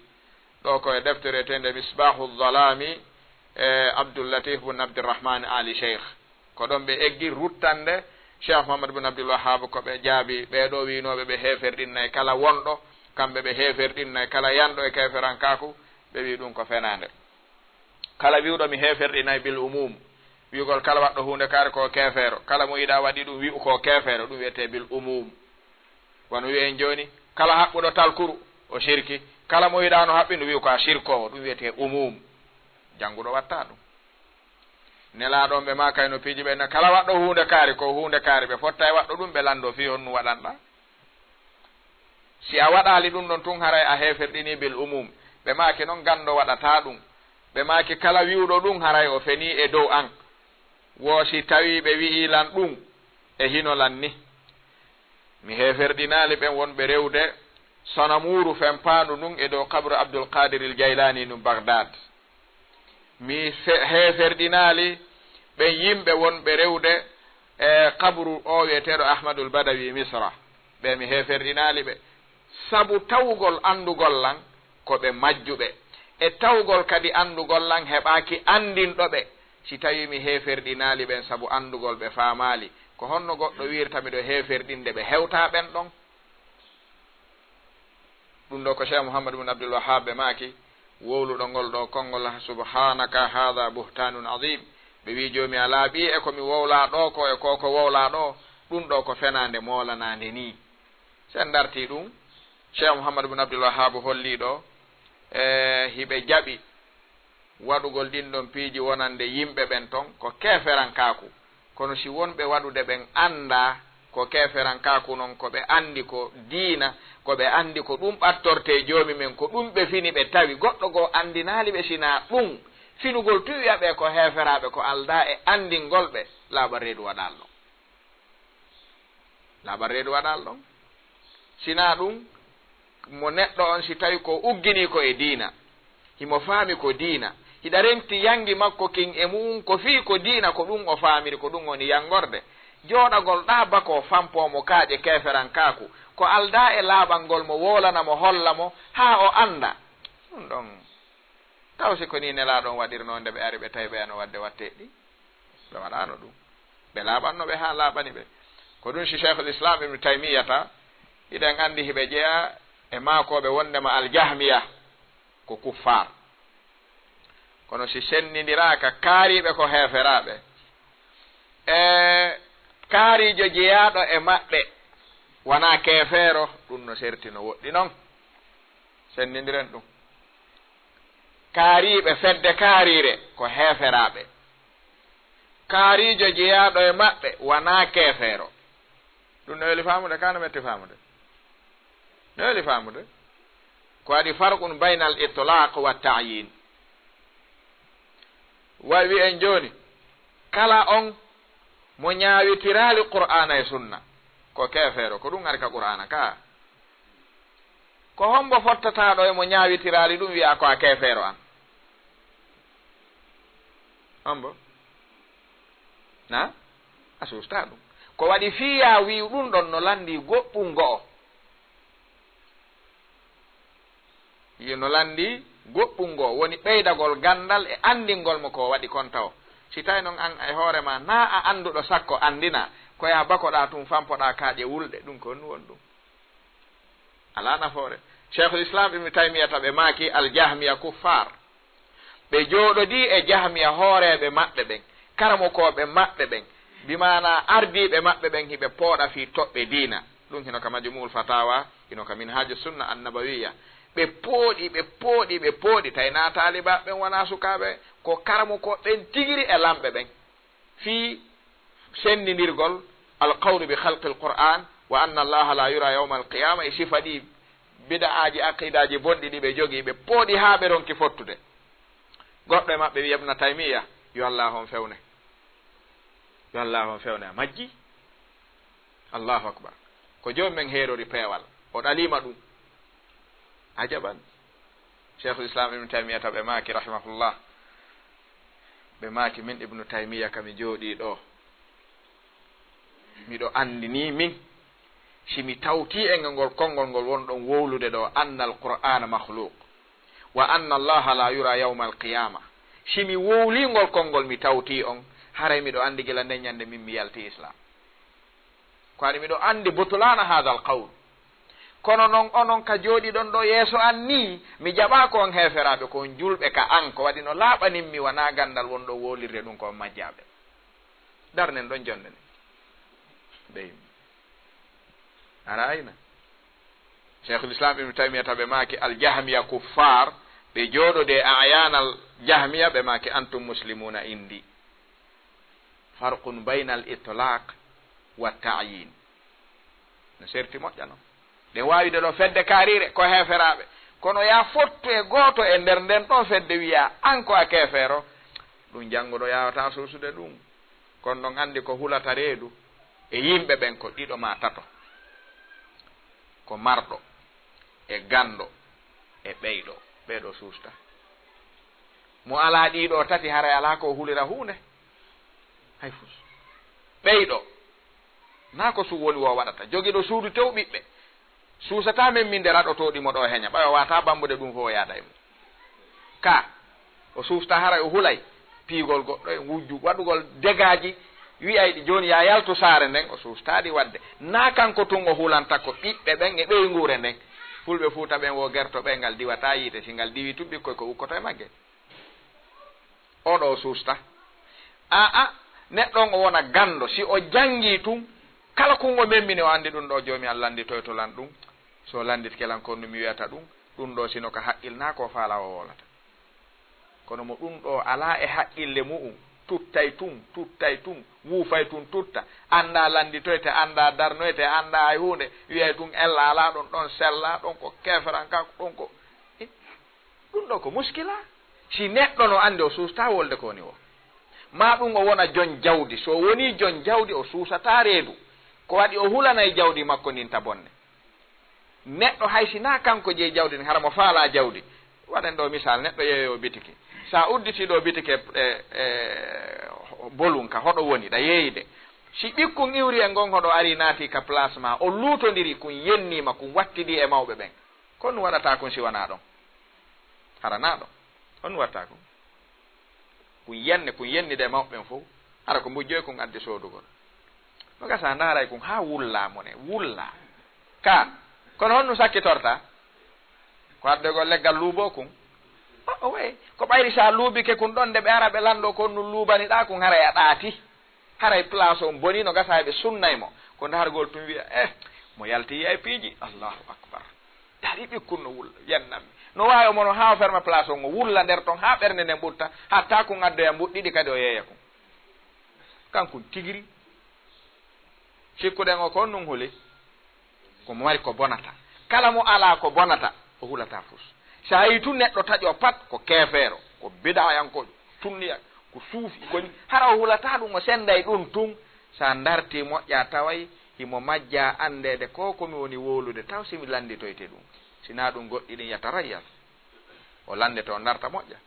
ɗo ko e deftere tende misbahu dhalami Abdul Latif bin Abdurrahman Ali Sheikh ko ɗon ɓe eggi ruttande Cheikh Muhammad bin Abdul Wahhab ko ɓe jaabi ɓeɗo winoɓe ɓe heferɗinnayi kala wonɗo kamɓe ɓe heferɗinnayi kala yanɗo e keferankaku ɓe wi ɗum ko fenande kala wiwɗo mi heferɗinayi bil umum wiugol kala waɗɗo hunde kaari ko kefeero kala mo yiɗa waɗi ɗum wi'u ko kefeero ɗum wiyete bil umum wono wiyen joni kala haɓɓuɗo talkuru o shirki kala mo yiɗano haɓɓindu wi'u ko a shirkowo ɗum wiyete umum jannguɗo watta ɗum nelaɗon ɓe makayno piiji ɓe kala waɗɗo hunde kaari ko hunde kaari ɓe fotta e waɗɗo ɗum ɓe lando fi honnu waɗanɗa si a waɗali ɗum ɗon tun haray a heferɗini bil umum ɓe maki noon gando waɗata ɗum ɓe maki kala wiwɗo ɗum haray o feni e dow an wo si tawi ɓe wi'ilan ɗum e hinolan ni mi heferɗinali ɓen wonɓe rewde sonamuru fen pandu ɗum e dow kabru Abdul Qadir il Jaylani ɗum Baghdad mi heferɗinali ɓen yimɓe wonɓe rewde e kabru o wiyeteɗo Ahmadul Badawi Misra ɓe mi heferɗinali ɓe sabu tawgol andugol lan ko ɓe majjuɓe e tawgol kadi andugol lan heɓaki andinɗoɓe si tawi mi heferɗinali ɓen sabu andugol ɓe famali ko honno goɗɗo wirtami ɗo heferɗinde ɓe hewta ɓen ɗon ɗum ɗo ko Cheikh Mouhamadou bin Abdoul Wahhab ɓe maki wowluɗo ngol ɗo konngol subhanaka hadha buhtanun azim ɓe wi jomi a laaɓi e komi wowla ɗo ko e koko wowla ɗo ɗum ɗo ko fenande molanande ni sen darti ɗum Cheikh Mouhamadou bin Abdoul Wahhab holli ɗo hiɓe jaɓi waɗugol ɗin ɗon piiji wonande yimɓe ɓen ton ko keferankaku kono si wonɓe waɗude ɓen anda ko keferankaku noon ko ɓe andi ko diina ko ɓe andi ko ɗum ɓattorte joomi men ko ɗum ɓe fini ɓe tawi goɗɗo goo andinali ɓe sina ɗum finugol tuwiyaɓe ko heferaɓe ko alda e andingol ɓe laaɓa reedu waɗal ɗon laaɓa reedu waɗal ɗon sina ɗum mo neɗɗo on si tawi ko uggini ko e diina himo faami ko diina hiɗa renti yangi makko kin e mum ko fii ko diina ko ɗum o faamiri ko ɗum woni yangorde jooɗagol ɗa bako fampomo kaaƴe keferankaku ko alda e laaɓalngol mo wolana mo holla mo ha o anda ɗum ɗon taw si ko ni nelaɗon waɗirno nde ɓe ari ɓe tawi ɓe ano wadde watteɗi ɓe waɗano ɗum ɓe laaɓanno ɓe ha laaɓani ɓe ko ɗum si cheikhul islam ibnu taymiyata iɗen andi hiɓe jeeya e makoɓe wondema aljahmiya ko kuffar kono si sennidiraka kaariɓe ko heferaɓe e kaarijo jeeyaɗo e maɓɓe wona kefeero ɗum no sertino woɗɗi noon sennidiren ɗum kaariɓe fedde kaarire ko heferaɓe kaarijo jeeyaɗo e maɓɓe wona kefeero ɗum no weli famude ka no metti famude no weli famude ko waɗi farqun bayna al itlaq wa ta'yin wawi en joni kala on mo ñaawitirali qur'ana e sunna ko kefeero ko ɗum ari ka qur'ana ka ko hombo fottataɗo e mo ñaawitirali ɗum wiya ko a kefeero an hombo na a susta ɗum ko waɗi fiya wi ɗum ɗon no landi goɓɓungo o yi no landi goɓɓungo woni ɓeydagol gandal e andingol mo ko waɗi kon taw si tawi noon an e hoorema na a anduɗo sakko andina koya bakoɗa tum fampoɗa kaaƴe wulɗe ɗum ko nu won ɗum ala nafoore cheikhul islam ibnu taymiyata ɓe maaki aljahmiya kuffar ɓe jooɗodi e jahmiya hooreɓe maɓɓe ɓen karamokoɓe maɓɓe ɓen bimana ardiɓe maɓɓe ɓen hiɓe pooɗa fi toɓɓe diina ɗum hino ka majmuul fatawa hino ka minhaju sunna annabawiya ɓe pooɗi tawi na taliba ɓen wona sukaɓe ko karamo ko ɓen tigiri e lamɓe ɓen fi sennindirgol alqawlu bi halqi alquran wa anna allaha la yura yawma alqiyama e sifa ɗi bida'aji aqidaji bonɗi ɗi ɓe jogii ɓe pooɗi haa ɓe ronki fottude goɗɗo e maɓɓe wi ibna taymiya yo allah on fewne yo allah on fewne a majji allahu akbar ko joni men heerori peewal o ɗalima ɗum ajaban cheikhul islam ibnu taymiya taw ɓe maaki rahimahullah ɓe maaki min ibnu taymiya kami jooɗi ɗo miɗo andini min simi tawti e ngol konngol ngol wonɗon wowlude ɗo anna alqur'ana makhluq wa anna allaha la yura yawma alqiyama simi wowlingol konngol mi tawti on haray miɗo andi gila nde ñande min mi yalti islam ko ani miɗo andi butulana hada alqawl kono noon onon ka jooɗi ɗon ɗo yeeso an ni mi jaɓa ko on heferaɓe kon julɓe ka an ko waɗi no laaɓanin mi wona gandal wonɗo wolirde ɗum ko majjaɓe darnen ɗon jonde ne ɓeymi arayna cheikhul islam ibnu taymiya taɓe maaki aljahmiya kuffar ɓe jooɗode ayanal jahmiya ɓe maaki antum muslimuna indi farqun bayna al itlaq wa ta'yin no serti moƴƴa noon ɗen wawide ɗo fedde karire ko heferaɓe kono ya fottu e goto e nder nden ɗon fedde wiya an ko a kefeero ɗum jannguɗo yawata suusude ɗum kono ɗon andi ko hulata reedu e yimɓe ɓen ko ɗiɗo ma tato ko marɗo e ganɗo e ɓeyɗo ɓeɗo suusta mo ala ɗiɗo tati haray ala ko hulira hunde hay fus ɓeyɗo na ko su woni wo waɗata jogiɗo suudu tew ɓiɓɓe suusata men min nde raɗotoɗimo ɗo heña ɓawa wata bambude ɗum fof o yaada e mum ka o suufta haray o hulay piigol goɗɗo e wujju waɗugol dégaji wiyayɗi joni ya yaltu saare nden o suustaɗi wadde na kanko tun o hulanta ko ɓiɓɓe ɓen e ɓeygure nden fulɓe fuuta ɓen wo gerto ɓe ngal diwata yiite si ngal diwi tun ɓikkoy ko wukkoto e magge oɗo o suusta neɗɗon o wona gando si o jangi tun kala kungo memmini o andi ɗum ɗo joomi Allah andi toyto lan ɗum so landit kelan konno mi wiyata ɗum ɗo sino ko haqqil na ko faala o wolata kono mo ɗum ɗo ala e haqqille mu'um tuttay tum wuufay tun tutta anda landitoyte anda darnoyte anda ay hunde wiyay tun ella ala ɗon ɗon sella ɗon ko keferan ka ɗon ko ɗum ɗo ko muskila si neɗɗo no andi o suusta wolde ko woni o ma ɗum o wona jon jawdi so woni jon jawdi o suusata reedu ko waɗi o hulanay jawdi makko ndin ta bonne neɗɗo haysi na kanko jeyi jawdi ni hara mo faala jawdi waɗen ɗo misal neɗɗo yeeyo bitiki sa udditi ɗo bitike bolum ka hoɗo woni ɗa yeeyide si ɓikkun iwri e ngon hoɗo ari naati ka place ma o luutodiri kun yennima kun wattidi e mawɓe ɓen kon waɗata kun siwana ɗon hara na ɗon on watta kun yennide mawɓe ɓen fof hara ko mbujjoy kun addi soodugol no gasa ndaaray kun ha wulla mone wulla ka kono honno sakkitorta ko addegol leggal luubo kun o way ko ɓayri sa luubike kun ɗon nde ɓe ara ɓe lando kon no luubani ɗa kun haray a ɗaati haray place on boni no gasa ɓe sunnay mo ko ndaargol tum wiya mo yalti yey piiji allahu akbar dari ɓikkun no wulla yennammi no wawi omono ha ferma place on o wulla nder ton ha ɓernde nden ɓutta hatta kun addoya mbuɗɗiɗi kadi o yeeya kun kankun tigiri cikkuɗen o kon num huli komo wari ko bonata kala mo ala ko bonata o hulata fus sa yi tun neɗɗo taƴo pat ko keefeero ko bidayanko tunniya ko suufi koni hara o hulata ɗum o senday ɗum tun sa darti moƴƴa taway himo majja andede ko komi woni wolude taw simi landitoyte ɗum sina ɗum goɗɗi ɗin yatarayyal o lande to darta moƴƴa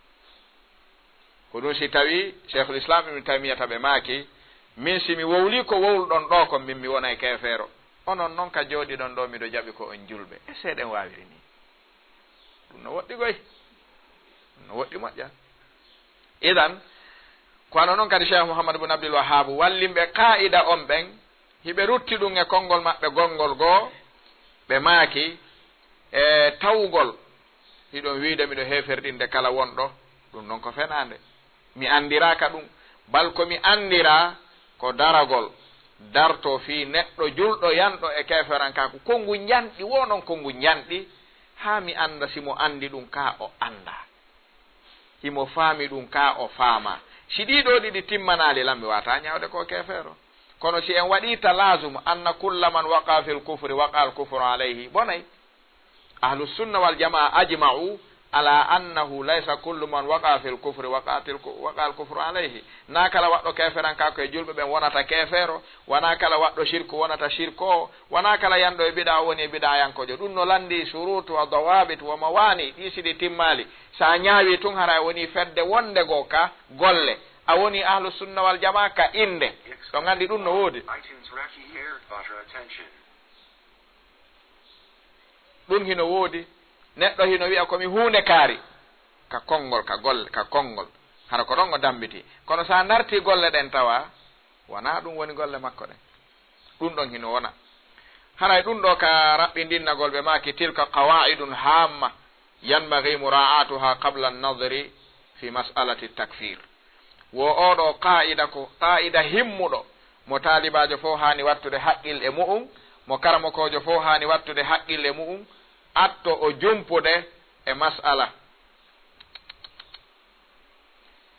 ko ɗum si tawi cheikhul islam ibn taymiyata ɓe maaki min simi wowli ko wowluɗon ɗo ko min mi wona e keefeero onon noon ka jooɗiɗon ɗo miɗo jaɓi ko on julɓe e seeɗen wawiri ni ɗum no woɗɗi goy ɗum no woɗɗi moƴƴa idan kono noon kadi cheikh mouhamadou bne abdoul wahab wallimɓe qa'ida on ɓen hiɓe rutti ɗum e konngol maɓɓe gongol goo ɓe maaki e tawgol hiɗon wiide miɗo heferɗinde kala wonɗo ɗum noon ko fenande mi andiraka ɗum bal komi andira ko daragol darto fi neɗɗo julɗo yanɗo e keferankaku kongu janɗi wonon kongu janɗi ha mi anda simo andi ɗum ka o anda himo faami ɗum ka o faama si ɗiɗo ɗiɗi timmanali lam mi wata ñawde ko kefeero kono si en waɗi talasum anna kulla man waqa fi l kufri waqa al kufru alayhi bonay ahlu sunna wal jamaa ajma'u ala annahu laysa kullu man waqa fi l kufri waqa al kufru alayhi na kala waɗɗo keferanka e julɓe ɓen wonata kefeero wona kala waɗɗo shirku wonata shirku o wona kala yanɗo e biɗa woni e biɗayankojo ɗum no landi surut wa dawabit wa mawani ɗi siɗi timmali sa ñaawi tun hara woni fedde wonde goo ka golle a woni ahlu sunna wal jamaa ka inde ɗo gandi ɗum no woodi ɗum hino woodi neɗɗo hino wiya komi hunde kaari ka konngol ka golle ka konngol hara ko ɗon o dambiti kono sa darti golle ɗen tawa wona ɗum woni golle makko ɗen ɗum ɗon hino wona haray ɗum ɗo ka raɓɓindinnagol ɓe maki tilka qawa'idun hamma yanbaghi mura'atuha qabla an-nadri fi mas'alati takfir wo oɗo qa'ida ko qa'ida himmuɗo mo talibajo fof hani wattude haqqil e mu'um mo karamokojo fof hani wattude haqqil e mu'um atto o jumpude e mas'ala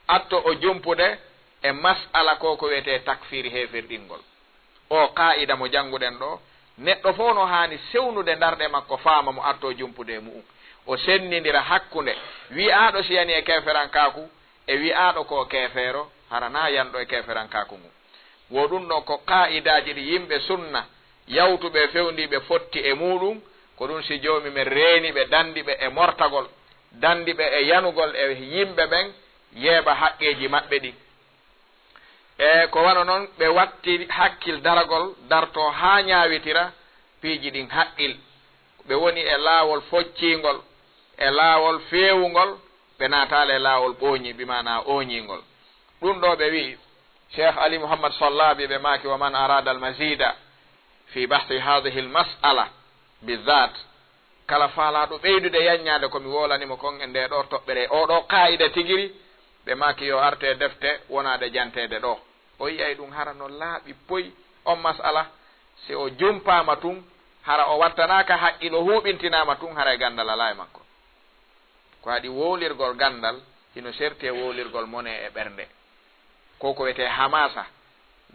atto o jumpude e mas'ala ko wiyete takfiri heferɗingol o qa'ida mo janguɗen ɗo neɗɗo fof no hani sewnude darɗe makko faama mo atto jumpude e mu'um o sennidira hakkunde wi'aɗo siyani e keferankaku e wi'aɗo ko kefeero harana yanɗo e keferankaku mum wo ɗum ɗo ko qa'idaji ɗi yimɓe sunna yawtuɓe fewndiɓe fotti e muɗum ko ɗum si joomi men reeni ɓe dandiɓe e mortagol dandiɓe e yanugol e yimɓe ɓen yeeɓa haqqeji maɓɓe ɗi e ko wano noon ɓe watti hakkil daragol darto ha ñawitira piiji ɗin haqqil ɓe woni e laawol foccingol e laawol feewugol ɓe naatale e laawol ɓooñi bimana oñingol ɗum ɗo ɓe wi cheikh ali mouhammad sallabi ɓe maki wa man arada al masida fi bahthi hadihi l mas'ala bizat kala faalaɗo ɓeydude yaññade komi wolanimo kon e nde ɗo toɓɓere oɗo qa'ida tigiri ɓe maki yo arte defte wonade jantede ɗo o yiyay ɗum hara no laaɓi poy on mas'ala si o jumpama tun hara o wattanaka haqqilo huɓintinama tun hara e gandal ala e makko ko waɗi wowlirgol gandal hino serti e wowlirgol mone e ɓernde koko wiyete hamasa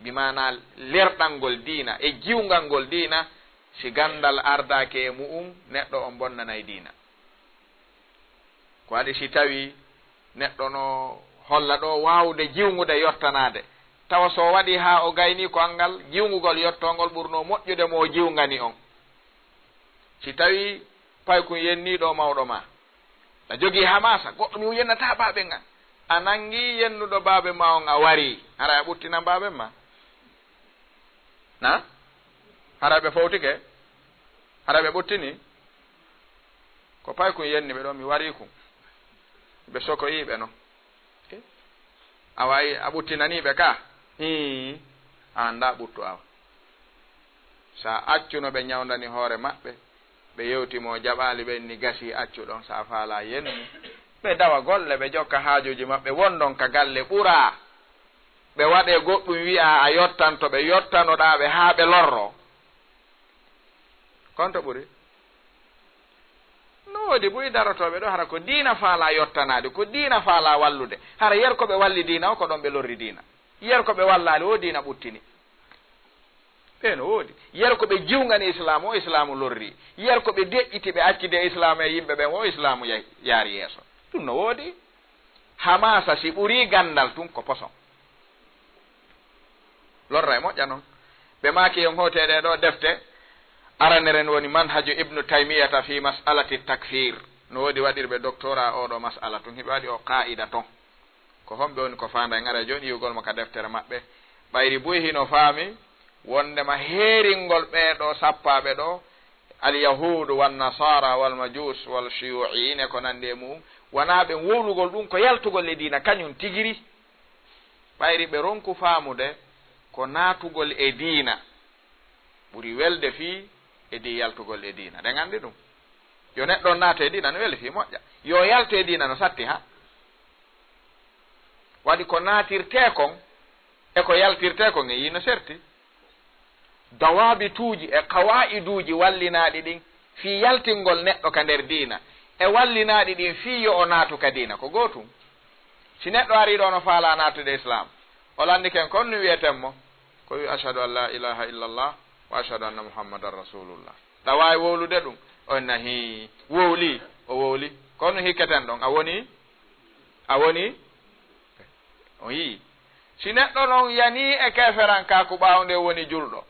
bimana lerɗangol diina e jiwngal ngol diina si gandal ardake e mu'um neɗɗo on bonnanay diina ko waɗi si tawi neɗɗo no holla ɗo wawde jiwngude yottanade tawa so waɗi ha o gayni ko angal jiwngugol yottongol ɓurno moƴƴude mo jiwngani on si tawi paykum yenniɗo mawɗo ma a jogii hamasa goɗɗo mi yennata baaɓe ngan a nangi yennuɗo baaɓe ma on a wari hara a ɓuttina baaɓe ma na hara ɓe fawtike hara ɓe ɓuttini ko paykum yenni ɓe ɗo mi wari kum ɓe sokoyiɓe no a wawi a ɓuttinaniɓe ka a anda ɓuttu awa sa accuno ɓe ñawdani hoore maɓɓe ɓe yewtimo jaɓali ɓen ni gasi accu ɗon sa faala yenni ɓe dawa golle ɓe jokka haajuji maɓɓe wondon ka galle ɓura ɓe waɗe goɗɗum wi'a a yottanto ɓe yottanoɗaɓe ha ɓe lorro konto ɓuri no woodi ɓuri darotoɓe ɗo hara ko diina faala yottanade ko diina faala wallude hara yer ko ɓe walli diina o ko ɗon ɓe lorri diina yer ko ɓe wallali o diina ɓuttini ɓe no woodi yer ko ɓe jiwgani islam o islamu lorri yer ko ɓe deƴƴiti ɓe accide islam e yimɓe ɓen o islamu yaari yeeso ɗum no woodi hamasa si ɓuri gandal tun ko poson lorra e moƴƴa noon ɓe maki en hoteɗe ɗo defte araneren woni manhaju ibnu taymiyata fi mas'alati takfir no woodi waɗirɓe doctorat oɗo mas'ala tun hiɓe waɗi o qa'ida ton ko homɓe woni ko fanda en ara joni yugol mo ka deftere maɓɓe ɓayri buy hino faami wondema heeringol ɓeɗo sappaɓe ɗo alyahudu wannasara walmajus wal shiyu'in e ko nandi e mum wona ɓe wowlugol ɗum ko yaltugol e dina kañum tigiri ɓayri ɓe ronku faamude ko naatugol e diina ɓuri welde fii e di yaltugol e diina ɗen anndi ɗum yo neɗɗo naata e diina no weli fii moƴƴa yo yalto e diina no satti ha waɗi ko naatirte kon e ko yaltirte kon e yino serti dawabituuji e qawaiduuji wallinaaɗi ɗin fii yaltingol neɗɗo ka nder diina e wallinaaɗi ɗin fii yo o naatu ka diina ko gootum si neɗɗo arii ɗo no faala naatude islam o landi ken kon no wiyetenmo ko wi ashhadu an la ilaha illallah wa ashhadu anna muhammadan rasulullah ɗa waawi wowlude ɗum on nahi wowli o wowli kono hikketen ɗon a woni o yii si neɗɗo noon yani e keferan ka ko ɓawnde woni julɗo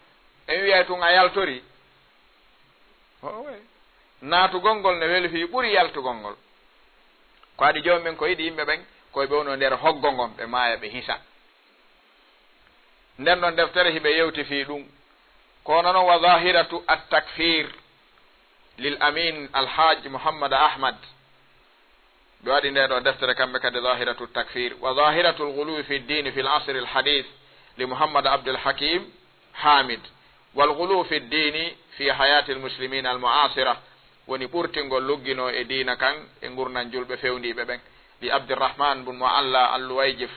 en wiya tun a yaltori naatugol ngol ne weli fii ɓuri yaltugol ngol ko adi joomi men ko yiɗi yimɓe ɓen koye ɓe wono nder hoggo ngon ɓe maaya ɓe hisa nden ɗon deftere hiɓe yewti fii ɗum kono noon wa zahiratu attakfir lil amin alhaji mouhammad ahmad ɓe waɗi nde ɗo deftere kamɓe kadi zahiratu takfir wa zahiratu lguluwi fi ddini fi l asri l hadith li mouhammad abdul hakim hamid walgulu fi ddini fi hayati lmuslimina almuasira woni ɓurtingol luggino e diina kan e gurnan julɓe fewndiɓe ɓen li abdirrahman bun moalla alluwayjif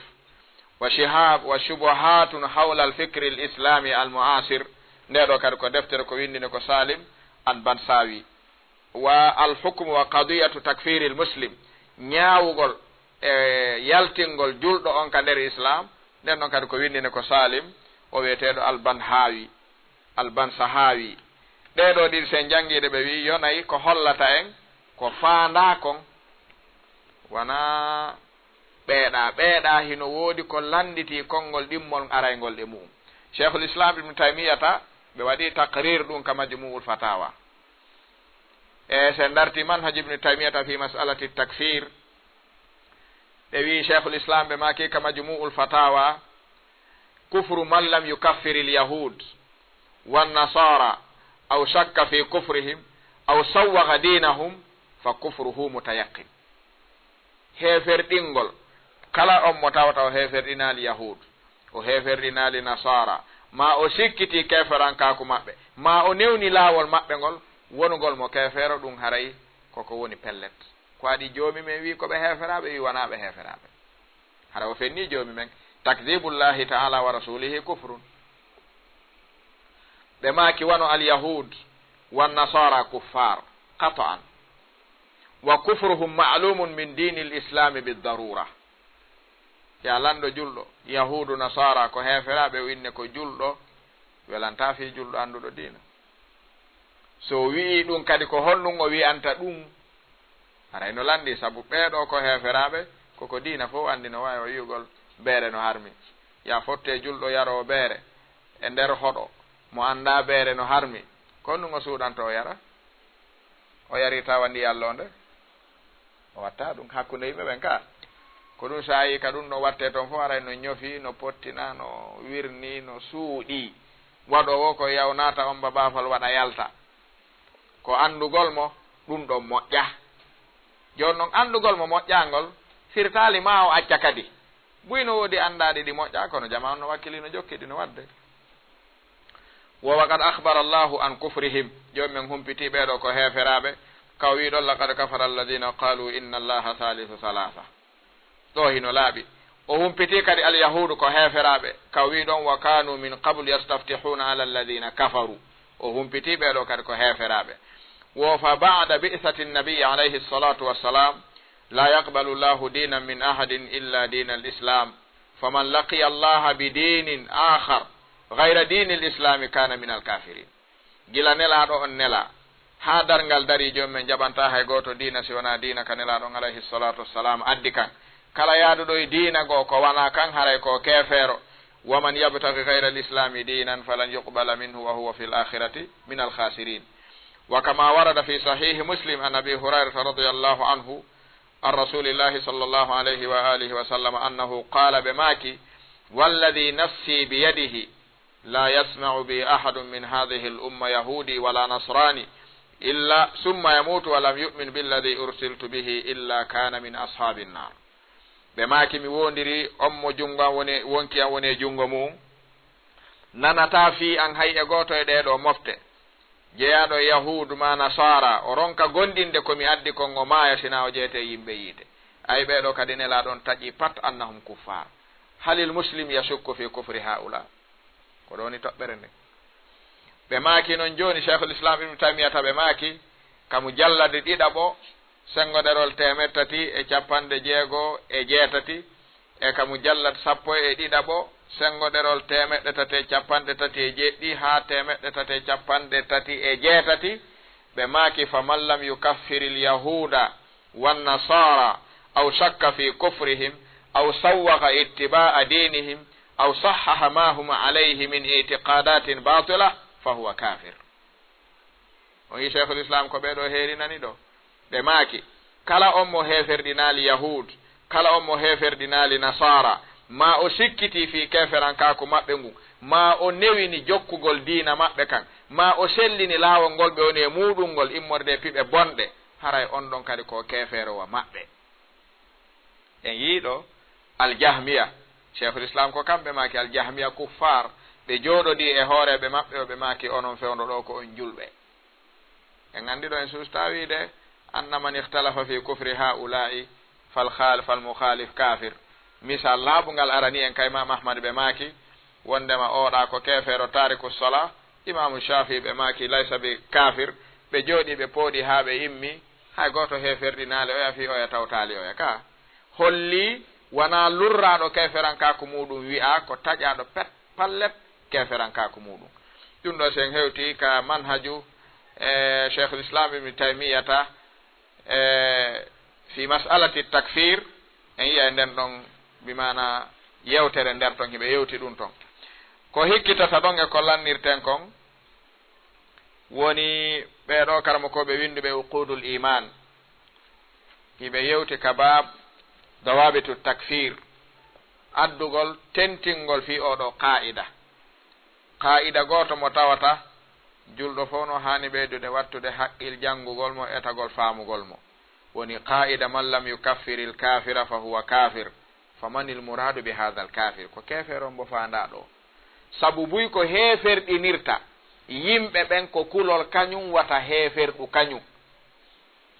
wa shihab wa shubuhatun hawla alfikri lislami almuasir ndeɗo kadi ko deftere ko windine ko salim an bansawi wa alhukmu wa qadiyatu takfiri lmuslim ñaawugol e yaltingol julɗo on ka nder islam nden ɗon kadi ko windine ko salim o wiyeteɗo albansahawi ɗeɗo ɗiɗi sen jangiɗe ɓe wi yonayi ko hollata en ko faanda kon wona ɓeeɗa hino woodi ko landiti konngol ɗimmol araygol e mum cheikhul islam ibnu taymiyata ɓe waɗi taqrir ɗum ka majmu'ul fatawa e sen darti manhaj ibnu taymiyata fi mas'alati takfir ɓe wi cheikhul islam ɓe maki ka majmu'ul fatawa kufru man lam yukaffir ilyahud wannasara aw shakka fi kufrihim aw sawwaga dinahum fa kufruhu mutayaqin heeferɗingol kala on mo tawata o heeferɗinali yahud o heeferɗinali nasara ma o sikkiti keferankaku maɓɓe ma o newni laawol maɓɓe ngol wonugol mo kefeero ɗum haray koko woni pellet ko aɗi joomi men wi koɓe heeferaɓe wi wonaɓe heeferaɓe hara o fenni joomi men takdibullahi taala wa rasulihi kufrun ɓe maki wano alyahud wannasara kuffar qata'an wa kufruhum ma'lumun min dini lislami bidarura ya lando julɗo yahudu nasara ko heeferaɓe winne ko julɗo welanta fi julɗo anduɗo diina so wi'i ɗum kadi ko honɗum o wi'anta ɗum aray no landi saabu ɓeeɗo ko heeferaɓe koko diina fof andi no wawi o wi'ugol beere no harmi ya fotte julɗo yarowo beere e nder hoɗo mo anda beere no harmi kon ɗum o suuɗanto o yara o yari tawa ndiyallonde o watta ɗum hakkunde yimɓe ɓen ka ko ɗum sa yi ka ɗum no watte toon fof aray no ñofi no pottina no wirni no suuɗi waɗowo ko yawnata on ba baafal waɗa yalta ko andugol mo ɗum ɗon moƴƴa joni noon andugol mo moƴƴangol firtali ma o acca kadi buyno woodi andaɗi ɗi moƴƴa kono jamanu no wakkili no jokkiɗi no wadde wo waqad akhbara allahu an kufrihim joni men humpiti ɓeɗo ko heeferaɓe kaw wiɗon laqad kafara alladina qalu inna allaha thalithu thalatha ɗo hino laaɓi o humpiti kadi alyahudu ko heeferaɓe kaw wiɗon wa kanu min qablu yastaftihuna ala alladina kafaru o humpiti ɓeɗo kadi ko heeferaɓe wo fa ba'da bi'sati nnabiyi alayhi salatu wassalam la yaqbalu llahu dinan min ahadin illa dina alislam faman laqiya allaha bidinin akhar gayra dini l'islami kana min alkafirin gila nelaɗo on nela ha darngal dari joni men jaɓanta hay goto dina si wona dina ka nelaɗon alayhi salatu wassalam addi kan kala yaaduɗo e dina goo ko wona kan haray ko kefeero waman yabtagi gayra l'islami dinan falan yuqbala minhu wa huwa fi l'akhirati min alkhasirin wa kama warada fi sahihi muslim an abi hurairata radiallahu anhu an rasulillahi sallallahu alayhi wa alihi wa sallam annahu qala ɓe maaki والذي نفسي بيده لا يسمع بي أحد من هذه الأمة يهودي ولا نصراني إلا ثم يموت ولم يؤمن بالذي أرسلت به إلا كان من أصحاب النار بماكي مي وندري أم جونغا وني وونكي وني جونغا مو ناناتا في أن هاي أغوتو يدو مفته jeyaɗo yahudu ma nasara o ronka gondinde komi addi kongo maya sina o jeete yimɓe yiide ay ɓeɗo kadi nela ɗon taƴi pat annahum kuffar halil muslim yasukku fi kufri haula ko ɗoni toɓɓere nde ɓe maaki noon joni cheikhul islam ibnu taymiyata ɓe maaki kamu jallade ɗiɗaɓo sengoɗerol 350 e kamu jallat 11 sengoɗerol 337 ha 337 ɓe maaki faman lam yukaffiri lyahuda wannasara aw shakka fi kufrihim أو سوغ اتباع دينهم أو صحح ما هم عليه من اعتقادات باطلة فهو كافر وهي شيخ الإسلام كبيرو هيرنا ندو بماكي كلا أمو هيفر دينال يهود كلا أمو هيفر دينال نصارى ما أسكتي في كافر أنكاكو مأبنغو ما أنويني جوكو غول دينا مأبكان ما أسليني لاو غول بيوني مودو غول إمور دي بيبه بونده هراي أندون كاريكو كافر ومأبه ييدو aljahmiya cheikhul islam ko kamɓe maaki aljahmiya kuffar ɓe jooɗodi e hooreɓe maɓɓe o ɓe maaki onon fewno ɗo ko on julɓe en anndi ɗo en suustawide anna man ihtalafa fi kufri haula'i falmukhalif kafir misal laaɓungal arani en kay imam ahmad ɓe maaki wondema oɗa ko kefeero tariku sola imamu shafi ɓe maaki laysa bi kafir ɓe jooɗi ɓe pooɗi haa ɓe immi hay goto heferɗinaali oya fi oya tawtaali oya ka holli wana lurraɗo keferankaku muɗum wi'a ko taƴaɗo pet pallet keferankaku muɗum ɗum ɗo sen hewti ka manhaju cheikh l'islam ibnu taymiyata fi mas'alati takfir en yiya nden ɗon bimana yewtere nder ton hiɓe yewti ɗum ton ko hikkitata ɗon e ko lannirten kon woni ɓeɗo karamo koɓe winduɓe uqudul iman hiɓe yewti ka bab dawabitu takfir addugol tentingol fi oɗo qa'ida goto mo tawata julɗo fof no hani ɓeydude wattude haqqil janngugol mo etagol faamugol mo woni qa'ida man lam yukaffiril kafira fa huwa kafir famanil muradu bi hadha al kafir ko kefere on mbo fanda ɗo sabu buy ko heferɗinirta yimɓe ɓen ko kulol kañum wata heferɗu kañum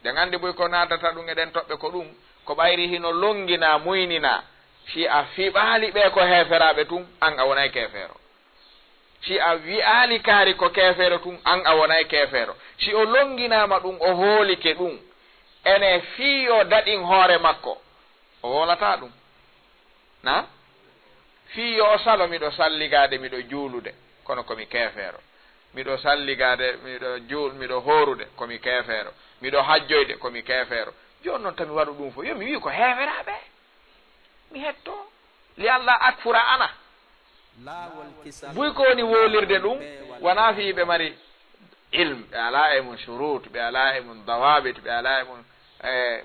de gandi buy ko nadata ɗum eɗen toɓɓe ko ɗum ko ɓayri hino longina muynina si a fiɓaali ɓe ko heferaɓe tun an a wonay kefeero si a wi'aali kaari ko kefeero tun an a wonay kefeero si o longinama ɗum o hoolike ɗum ene fiyo daɗin hoore makko o wolata ɗum na fiyo o salo miɗo salligade miɗo juulude kono komi kefeero miɗo salligade miɗo horude komi kefeero miɗo hajjoyde komi kefeero joni noon tami waɗu ɗum fo yo mi wi ko heferaɓe mi hetto li allah akfura ana buy ko woni wolirde ɗum wona fi ɓe mari ilm ɓe ala e mum shurut ɓe ala e mum dawabit ɓe ala e mum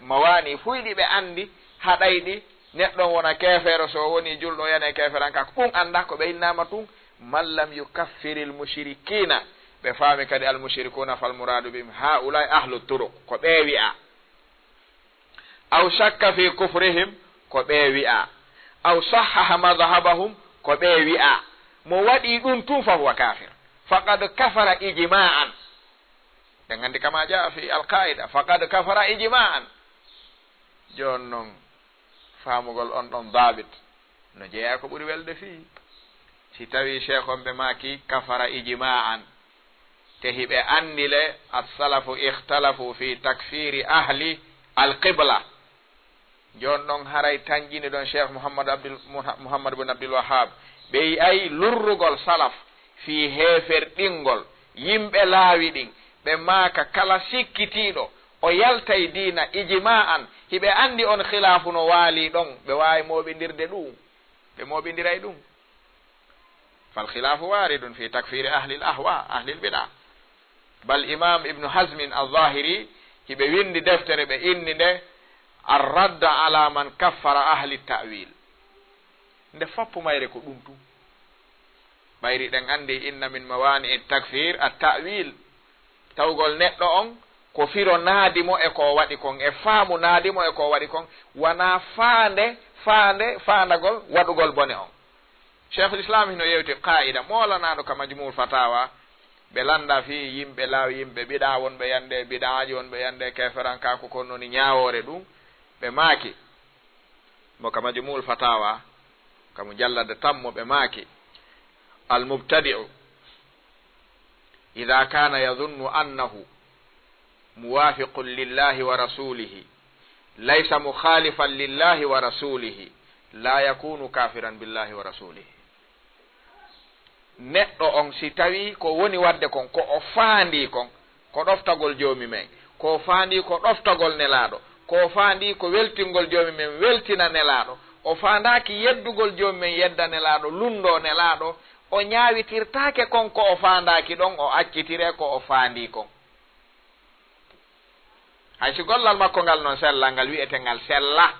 mawani fuyɗi ɓe andi haɗayɗi neɗɗon wona kefeero so woni julɗo yana keferanka ko ɗum anda ko ɓe innama tun man lam yukaffiri l mushrikina ɓe faami kadi al mushrikuna fal muradu bihim haulai ahlu turuq ko ɓe wi'a aw shakka fi kufrihim ko ɓe wi'a aw sahaha madhabahum ko ɓe wi'a mo waɗi ɗum tun fa huwa kafir faqad kafara ijma'an ɓe gandi kama jaa fi alqaida faqad kafara ijma'an joni noon faamugol on ɗon dabit no jeeya ko ɓuri welde fii si tawi cheikh on ɓe maaki kafara ijma'an te hiɓe andile assalafu ikhtalafu fi takfiri ahli alqibla joni ɗon haray tanƴini ɗon cheikh mouhammad bun abdul wahab ɓe ay lurrugol salaf fi heeferɗingol yimɓe laawi ɗin ɓe maaka kala sikkitiiɗo o yaltay diina ijima an hiɓe anndi on khilafu no waali ɗon ɓe waawi mooɓindirde ɗum ɓe mooɓindiray ɗum fal khilafu waaridun fi takfiri ahli l ahwa ahli l bida bal imam ibnu hasmin alzahiri hiɓe windi deftere ɓe inni nde arradda ala man kaffara ahli ta'wil nde fappu mayre ko ɗum tu ɓayri ɗen anndi inna min mawani takfir a ta'wil tawgol neɗɗo on ko firo naadimo e ko waɗi kon e faamu naadimo e ko waɗi kon wona faandagol waɗugol bone on cheikhul islam hino yewti qaida molanaɗo ka majmul fatawa ɓe landa fi yimɓe laawi yimɓe biɗa wonɓe yande biɗaji wonɓe yande keferankaku kon noni ñawore ɗum ɓe maaki mo ka majmul fatawa kamo jallade tammo ɓe maaki almubtadi'u ida kana yadunnu annahu muwafiqun lillahi wa rasulihi laysa mukhalifan lillahi wa rasulihi la yakunu kafiran billahi wa rasulihi neɗɗo on si tawi ko woni wadde kon ko o faandi kon ko ɗoftagol joomi men ko faandi ko ɗoftagol nelaaɗo ko faandi ko weltingol joomi men weltina nelaaɗo o faandaaki yeddugol joomi men yedda nelaaɗo lundo nelaaɗo o ñaawitirtaake kon ko o faandaaki ɗon o accitire ko o faandi kon hay si gollal makko ngal noon sellal ngal wi'etengal sella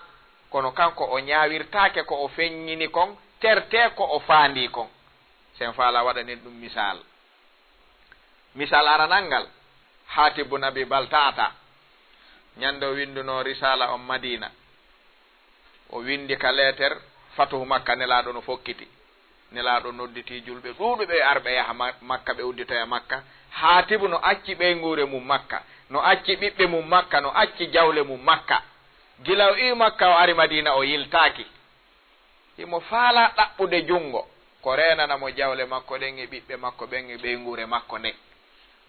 kono kanko o ñaawirtaake ko o feññini kon terte ko o faandi kon sen faala waɗanen ɗum misal aranal ngal hatibu nabi baltata ñande o winduno risala on madina o windi ka leeter fatuhu makka nelaaɗo no fokkiti nelaaɗo nodditi julɓe ɗuuɗuɓe arɓe yaha makka ɓe udditoya makka hatibu no acci ɓeyngure mum makka no acci ɓiɓɓe mum makka no acci jawle mum makka gila o ii makka o ari madina o yiltaaki himo faala ɗaɓɓude junngo ko renanamo jawle makko ɗen e ɓiɓɓe makko ɓen e ɓeygure makko nden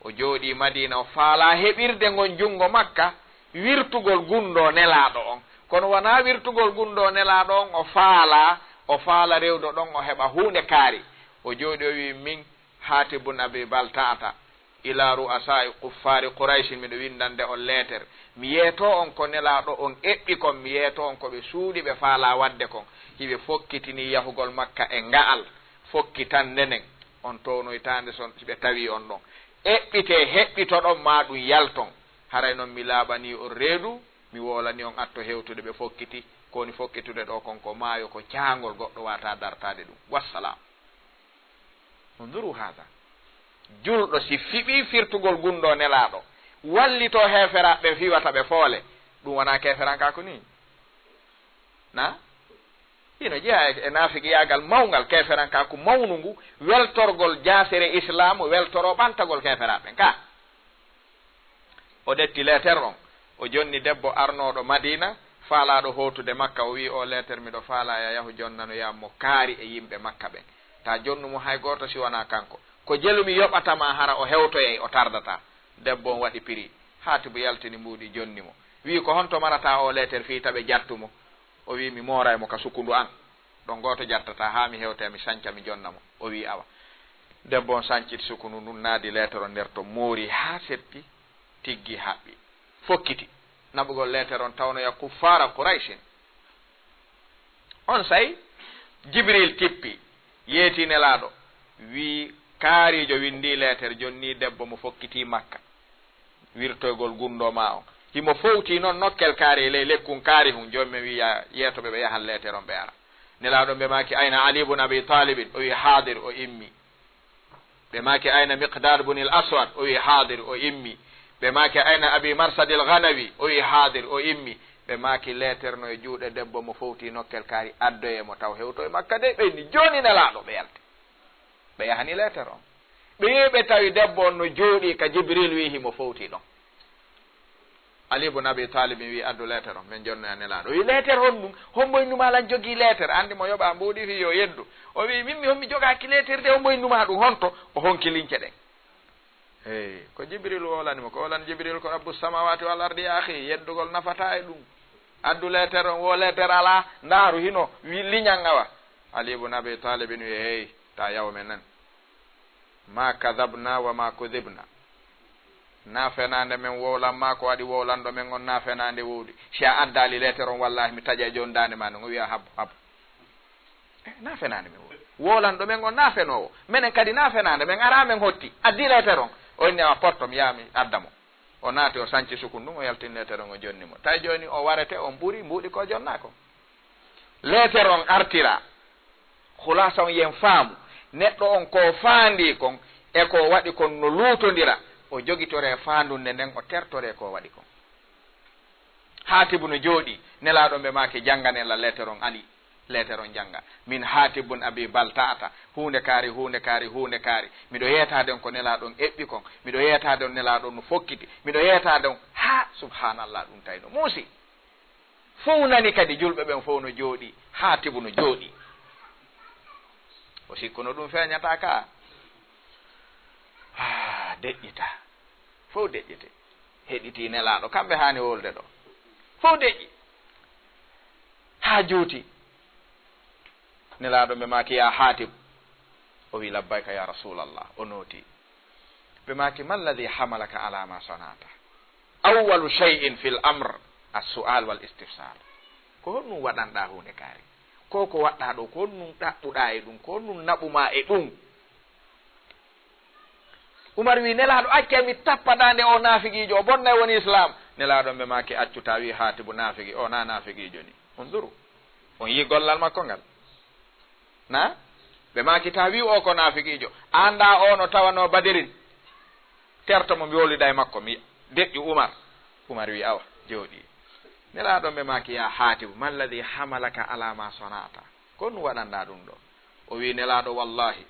o jooɗi madina o faala heɓirde ngon junngo makka wirtugol gundo nelaaɗo on kono wona wirtugol gundo nelaaɗo on o faala rewdo ɗon o heɓa hunde kaari o jooɗi o wi min hatibun abi baltata ila ru'asai kuffari quraishin miɗo windande on leetere mi yeeto on ko nelaaɗo on eɓɓi kon mi yeeto on koɓe suuɗi ɓe faala wadde kon hiɓe fokkitini yahugol makka e nga'al fokkitan ndenen on townoytande son ɓe tawi on ɗon eɓɓite heɓɓitoɗon ma ɗum yalton haray noon mi laaɓani on reedu mi wolani on atto hewtude ɓe fokkiti kowoni fokkitude ɗo kon ko maayo ko caangol goɗɗo wata dartade ɗum wassalam unduru hada julɗo si fiɓi firtugol gundo nelaaɗo wallito heferaɓe fiwata ɓe foole ɗum wona keferanka ni na ino jeeya e naafigiyagal mawngal keferanka ko mawnu ngu weltorgol jasere islamu weltoro ɓantagol keferaɓe ka o detti leetere on o jonni debbo arnoɗo madina faalaɗo hotude makka o wi o leetere miɗo faala ya yahu jonnano yammo kaari e yimɓe makka ɓen ta jonnumo hay goto si wona kanko ko jelumi yoɓatama hara o hewtoyey o tardata debbo on waɗi prix haatibu yaltini mbuuɗi jonnimo wi ko honto marata o leetere fi taɓe jartumo o wi mi moraymo ka sukundu an ɗon goto jartata ha mi hewte mi sanca mi jonnamo o wi awa debbo on sanciti sukundu ndun naadi leetere o nder to moori ha setti tiggi haɓɓi fokkiti naɓugol leetere on tawnoya kuffara quraishin on say jibril tippi yeeti nelaaɗo wi kaarijo windi leetere jonni debbo mo fokkiti makka wirtoygol gundo ma on himo fowti noon nokkel kaari ley lekkun kaari hun jommi wiya yeetoɓe ɓe yahan leetere on ɓe ara nelaaɗo ɓe maki ayna ali bun abi talibin o wi hadir o immi ɓe maki ayna miqdad bunil aswad o wi hadir o immi ɓe maki ayna abi marsadil ganawi o wi hadir o immi ɓe maki leetere no e juuɗe debbo mo fowti nokkel kaari addoyemo taw hewto e makka de ɓeyni joni nelaaɗo ɓe yalte ɓe yahani leetere on ɓe yiɓe tawi debbo on no jooɗi ka jibril wi himo fowti ɗon ali bun abi talibin wi addu leetere on min jonnoya nelaaɗo o wi leetere hon ɗum homboynumalan jogui leetere andi mo yoɓa mbuuɗi fi yo yeddu o wi min mi hommi jogaki leetere de homboynuma ɗum honto o honki lince ɗen hey ko jibril wolanimo ko wolan jibril ko rabbu samawati wal ardi akhi yeddugol nafata e ɗum addu leetere on wo leetere ala ndaaru hino wi liñan awa Ali ibn Abi Talib wi hey ta yawme nan ma kadhabna wa ma kudhibna na fenande men wowlan ma ko wadi wowlando men on na fenande wowdi si a addali letteron wallahi mi taja jondande ma no wiya hab na fenande men wowlando men on na fenowo menen kadi na fenande men ara men hotti addi letteron on ne portom yami addamo o naati o sanci sukundum o yaltin letteron o jonni mo tay joni o warete on buri mbudi ko jonnako letteron artira khulasa on yen faamu neddo on ko faandi kon e ko wadi kon no lutondira o jogitore faandunde nden o tertore ko wadi kon Hatibun joodi nelaado be maake jangane la letteron ali letteron janga min Hatibun Abi Baltata hunde kaari mido yetaade ko nelaadon ebbi kon mido yetaade nelaadon no fokkiti mido yetaade ha subhanallah dum tayno musi fownani kadi julbe ben fowno joodi Hatibun joodi o sikkono dum feñata ka deƴƴita fof deƴƴete heɗiti nelaɗo kamɓe hani wolde ɗo fof deƴƴi ha juuti nelaɗo ɓe maki ya Hatib o wi labbayka ya rasulallah o nooti ɓe maki ma alladi hamalaka ala ma sanata awalu shay'in fi l amre as-su'al wal istifsal ko honɗum waɗanɗa hunde kaari ko waɗɗa ɗo ko honɗum ɗaɓɓuɗa e ɗum ko honɗum naɓuma e ɗum Umar wi nelaɗo acca mi tappaɗande o nafigijo o bonna woni islam nelaɗo ɓe maki accuta wi Hatibu nafigi o na nafigijo ni on duru on yi gollal makko ngal na ɓe maki ta wi o ko nafigijo anda o no tawano Badirin terto mo mi wolida e makko mi deƴƴi Umar wi awa jooɗi nelaɗo ɓe maki ya Hatibu ma alladi hamalaka ala ma sonata ko ɗum waɗanɗa ɗum ɗo o wi nelaɗo wallahi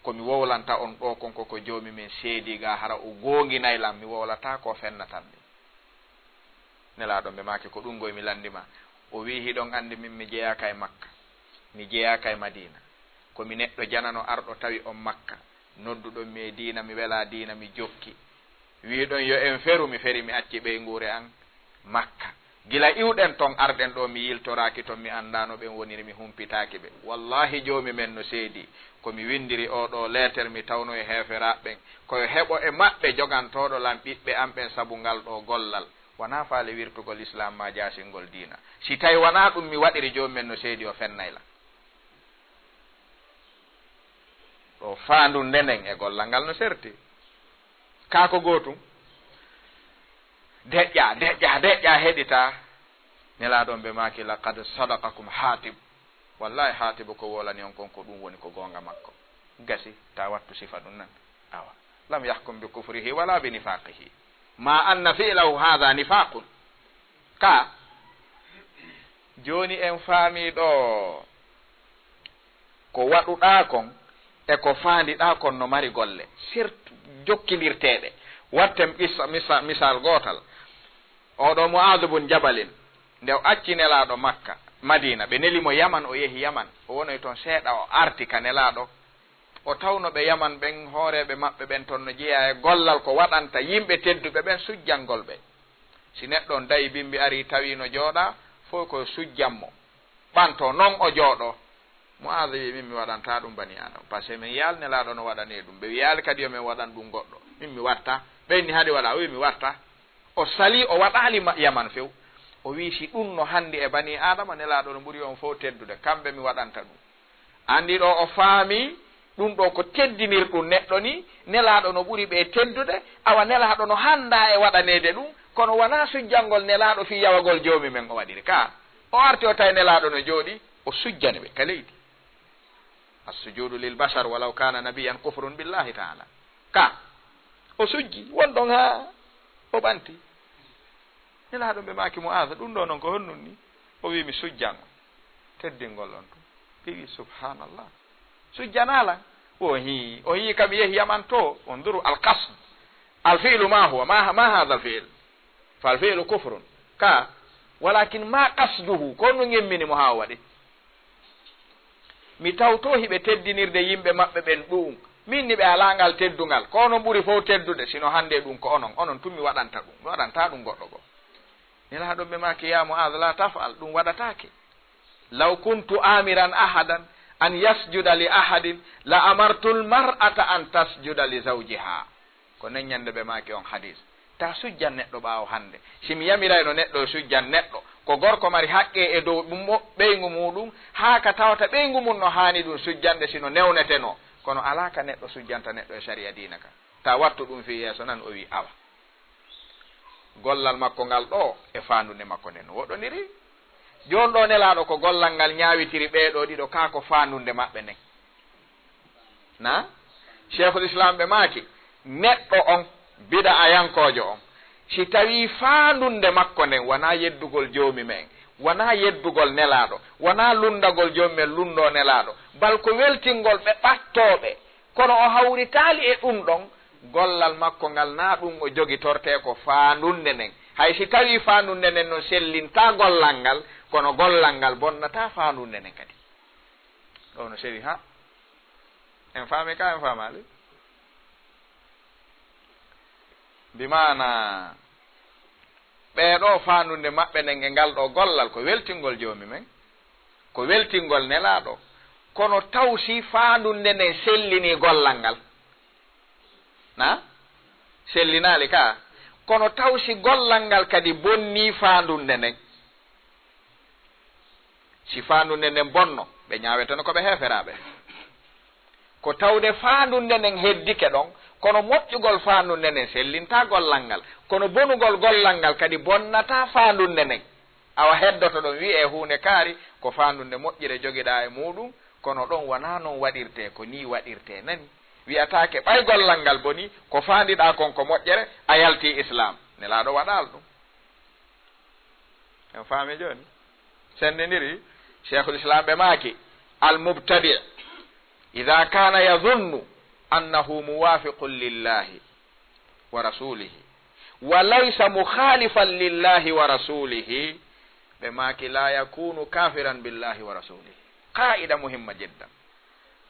komi wowlanta on ɗo konko ko joomi min seediga hara o gonginaylam mi wowlata ko fennatanmi nelaɗo ɓe maki ko ɗum goy mi landima o wi hiɗon andi min mi jeyaka e Makka mi jeyaka e Madina komi neɗɗo janano arɗo tawi on Makka nodduɗon mi e diina mi wela diina mi jokki wiɗon yo en feru mi feri mi acci ɓeygure an Makka gila iwɗen ton arɗen ɗo mi yiltoraki ton mi andano ɓen woniri mi humpitaki ɓe wallahi joomi men no seedi komi windiri oɗo lettere mi tawno e heferaɓɓen koye heɓo e maɓɓe jogantoɗo lam ɓiɓɓe am ɓen saabu ngal ɗo gollal wona faale wirtugol islam ma jasingol diina si tawi wona ɗum mi waɗiri joomi men no seedi o fennayla ɗo faandu ndenen e gollal ngal no serti kako gotum deƴƴa heɗita nelaɗon ɓe maki laqad sadaqakum Hatib wallahi Hatib ko wolani on kon ko ɗum woni ko gonga makko gasi ta wattu sifa ɗum nan awa lam yahkum bi kufrihi wala bi nifaqihi ma anna fi'lahu hadha nifaqun ka joni en faami ɗo ko waɗuɗa kon e ko faandiɗa kon no mari golle surtout jokkidirteɗe watten misal gotal oɗo Mu'adh bun Jabalin nde o acci nelaɗo Makka Madina ɓe nelimo Yaman o yehi Yaman o wonoy toon seeɗa o arti ka nelaɗo o tawno ɓe Yaman ɓen hooreɓe maɓɓe ɓen toon no jeeya e gollal ko waɗanta yimɓe tedduɓe ɓen sujjangol ɓe si neɗɗo on dayi bimbi ari tawi no jooɗa fof koye sujjanmo ɓanto noon o jooɗo Mu'adh wi min mi waɗanta ɗum bani Adama par ce que min yaal nelaɗo no waɗane ɗum ɓe wiyaali kadi yo min waɗan ɗum goɗɗo min mi watta ɓenni haade waɗa o wi mi watta o sali o waɗali Yaman few o wi si ɗum no handi e bani Adama nelaɗo no ɓuri on fof teddude kamɓe mi waɗanta ɗum andi ɗo o faami ɗum ɗo ko teddinir ɗum neɗɗo ni nelaɗo no ɓuri ɓe teddude awa nelaɗo no handa e waɗanede ɗum kono wona sujjangol nelaɗo fi yawagol joomi men o waɗiri ka o arti o tawi nelaɗo no jooɗi o sujjani ɓe ka leydi as-sujudu lil bashar walaw kana nabiyan kufrun billahi ta'ala ka o sujji wonɗon ha o ɓanti nelaɗo ɓe maki Mu'adh ɗum ɗo noon ko honnun ni o wi mi sujjango teddingol on tum ɓiwi subhanallah sujjanala o hi kam yehi Yaman to on duru al-qasd al-fi'lu ma huwa ma hadha al-fi'l fa al-fi'lu kufrun ka walakin ma qasduhu ko no ngemmini mo ha waɗi mi tawto hiɓe teddinirde yimɓe maɓɓe ɓen ɗum min ni ɓe alangal teddungal ko onon ɓuri fof teddude sino hande ɗum ko onon tun mi waɗanta ɗum mi waɗanta ɗum goɗɗo go nelaɗo ɓe maki ya Mu'adh la tafal ɗum waɗatake law kuntu amiran ahadan an yasjuda li ahadin la amartu lmar'ata an tasjuda li zawjiha ko nen ñande ɓe maki on hadis ta sujjan neɗɗo ɓaawo hannde simi yamirayno neɗɗo sujjan neɗɗo ko gorko mari haqqe e dow ɗum ɓeygu muɗum haa ka tawata ɓeygu mum no haani ɗum sujjande sino newneteno kono alaa ka neɗɗo sujjanta neɗɗo e sharia diina ka ta wattu ɗum fi yeeso nan o wi awa gollal makko ngal ɗo e faandunde makko nden no woɗɗoniri jooni ɗo nelaaɗo ko gollal ngal ñaawitiri ɓeeɗo ɗiɗo kaa ko faandunde maɓɓe nden na cheikhul islam ɓe maaki neɗɗo on bida a yankoojo on si tawi faandunde makko nden wona yeddugol joomi men wona yeddugol nelaaɗo wona lundagol joomi men lundo nelaaɗo bal ko weltingol ɓe ɓattooɓe kono o hawritaali e ɗum ɗon gollal makko ngal naa ɗum o jogitortee ko faandunde nden hay si tawi faandunde nden no sellinta gollal ngal kono gollal ngal bonnata faandunde nden kadi ɗo no sewi ha en faami ka en faamaali bimana ɓeeɗo faandunde maɓɓe nden e ngal ɗo gollal ko weltingol joomi men ko weltingol nelaaɗo kono taw si faandunde nden sellini gollal ngal na sellinaali ka kono taw si gollal ngal kadi bonni faandunde nden si faandunde nden bonno ɓe ñaaweteno ko ɓe heeferaaɓe ko tawde faandunde nden heddike ɗon kono moƴƴugol faandunde nden sellinta gollal ngal kono bonugol gollal ngal kadi bonnata faandunde nden awa heddoto ɗon wi e huunde kaari ko faandunde moƴƴire jogiɗa e muɗum kono ɗon wona noon waɗirte ko ni waɗirte nani wiyatake ɓay gollal ngal boni ko faandiɗa kon ko moƴƴere a yalti islam nelaaɗo waɗal ɗum en faami joni sendidiri cheikhul islam ɓe maaki almubtadi ida kana yadunnu annahu muwafiqun lillahi wa rasulihi wa laysa mukhalifan lillahi wa rasulihi ɓe maaki la yakunu kafiran billahi wa rasulihi qaida muhimma jiddan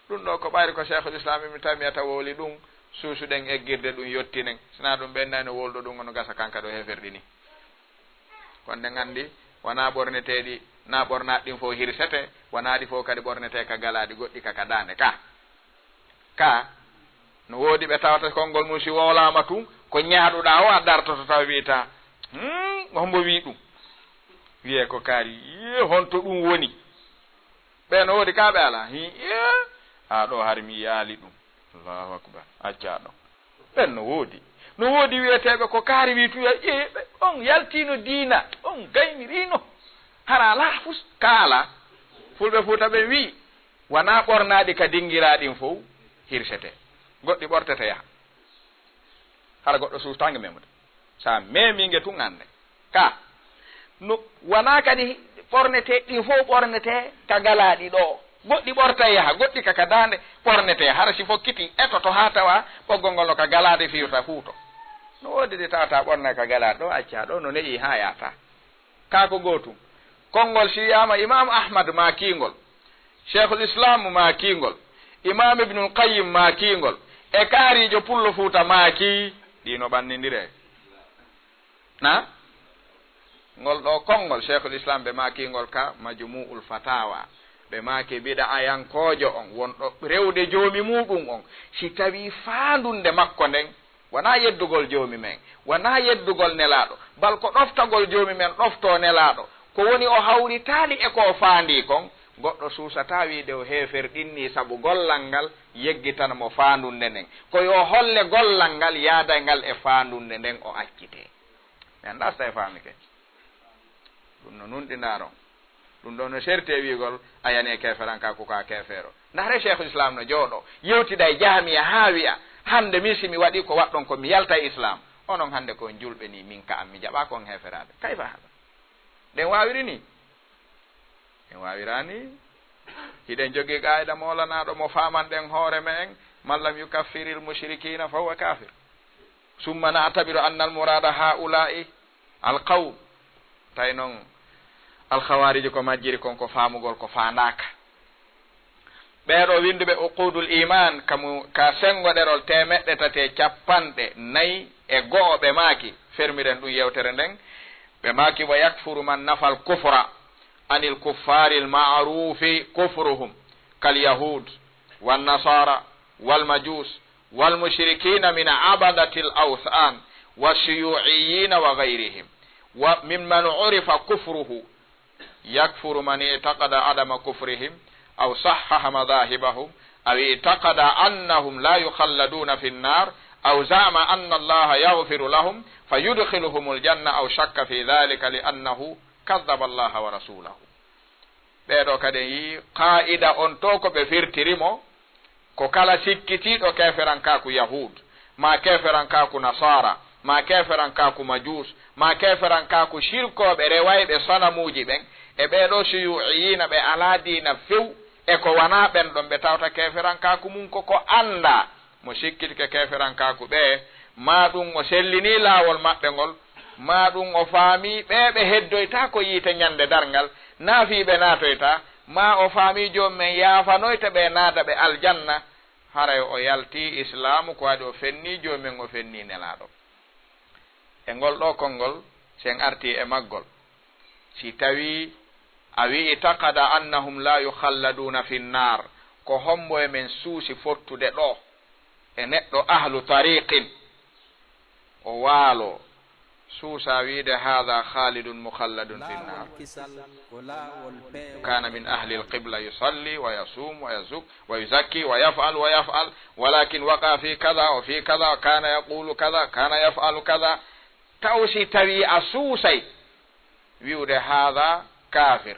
ɗum ɗo ko ɓayri ko cheikhul islam ibnu tamiyata wooli ɗum suusuɗen eggirde ɗum yottinen sina ɗum ɓennani wolɗo ɗum ono gasa kanka ɗo heferɗi ni kono nde nganndi wona ɓorneteɗi na ɓornaɗi ɗin fof hirsete wonaɗi fof kadi ɓornete ka galaɗi goɗɗi kaka dande ka no woodi ɓe tawata konngol mum si wolama tun ko ñaaɗuɗa o a dartoto taw wiyata hombo wi ɗum wiye ko kaari ye honto ɗum woni ɓe no woodi ka ɓe ala a ɗo har mi yaali ɗum allahu akbar acca ɗon ɓen no woodi wiyeteɓe ko kaari wi tuya ɓe on yaltino diina on gaynirino hara ala fus ka ala fulɓe fuuta ɓe wi wona ɓornaɗi ka dinguiraɗin fof hirsete goɗɗi ɓortete yaha hara goɗɗo suustange memude sa meminge tun ande ka no wona kadi ɓornete ɗin fof ɓornete ka galaɗi ɗo goɗɗi ɓorta yaha goɗɗi kaka dande ɓornete hara si fokkiti etoto ha tawa ɓoggol ngol no ka galade fiwta fuuto no woodi de tawata ɓorna ka galaɗe ɗo acca ɗo no neƴi ha yata ka ko gootum konngol si wiyama imam ahmad makingol cheikhul islam makingol imam ibnul qayyim makingol e kaarijo pullo fuuta maaki ɗino ɓannidire na ngol ɗo konngol cheikhul islam ɓe makingol ka majmu'ul fatawa ɓe maaki biɗa ayankojo on wonɗo rewde joomi muɗum on si tawi faandunde makko nden wona yeddugol joomi men wona yeddugol nelaaɗo bal ko ɗoftagol joomi men ɗofto nelaaɗo ko woni o hawritaali e ko faandi kon goɗɗo suusata wiide o heeferɗinni sabu gollal ngal yeggitan mo faandunde nden ko yo holle gollal ngal yaada ngal e faandunde nden o accite mi annda so tawi faami ke ɗum no nunɗinaron ɗum ɗo no serte wiigol a yani keferan ka ko ka kefeero ndahre cheikhul islam no jooɗo yewtida e jahamiya haa wiya hande min si mi waɗi ko waɗɗon ko mi yalta islam onon hande ko julɓe ni min ka am mi jaɓa kon heferaɓe kayfa haɗa ɗen wawiri ni en wawirani hiɗen jogui qaida molanaɗo mo famanɗen hoore men man lam yukaffiril mushrikina fa huwa kafir summa na'tabiru anna al murada haula'i al qawm tay noon alkhawariji ko majjiri kon ko faamugol ko faandaka ɓeeɗo winduɓe uqudul iman ka sengo ɗerol 340 e go'o ɓe maaki fermiren ɗum yewtere nden ɓe maaki wa yakfuru man nafal kufra anil kuffari lmarufi kufruhum kalyahud wannasara walmajus walmushrikina min abadati lawthan washuyuiyina wa gayrihim wa mimman urifa kufruhu yakfuru man itaqada adama kufrihim aw sahhaha madahibahum aw itaqada annahum la yukhalladuna fi nnar aw zama anna allaha yaghfiru lahum fayudkhiluhum aljanna aw shakka fi dhalika li annahu kadhaba allaha wa rasulahu. ɓeeɗo kadi yi qaida on to ko ɓe firtirimo ko kala sikkitiɗo keferankaku yahud ma keferankaku nasara ma keferankaku majus ma keferankaku shirkoɓe rewayɓe sanamuji ɓen e ɓeɗo suyuiyina ɓe ala dina few e ko wana ɓen ɗon ɓe tawta keferankaku mum koko anda mo sikkitike keferankaku ɓe ma ɗum o sellini lawol maɓɓe ngol ma ɗum o faami ɓeɓe heddoyta ko yiite ñande dargal naafiɓe natoyta ma o faami jomum men yafanoyta ɓe naata ɓe aljanna haray o yalti islamu ko waɗi o fenni jomumen o fenni nelaɗo. e ngol ɗo konngol sen arti e maggol si tawi a wi'i taqada annahum la yukhalladuna fi nnar ko hombo e men suusi fottude ɗo e neɗɗo ahlu tariqin o waalo suusa wiide hada khalidun mukhalladun fi nnar kana min ahli alqibla yusalli wa yasum wa yazuk wa yuzakki wa yaf'al walakin waqa fi kada wa fi kada kana yaqulu kada kana yaf'alu kada tawsi tawi a suusay wiwde hada kafir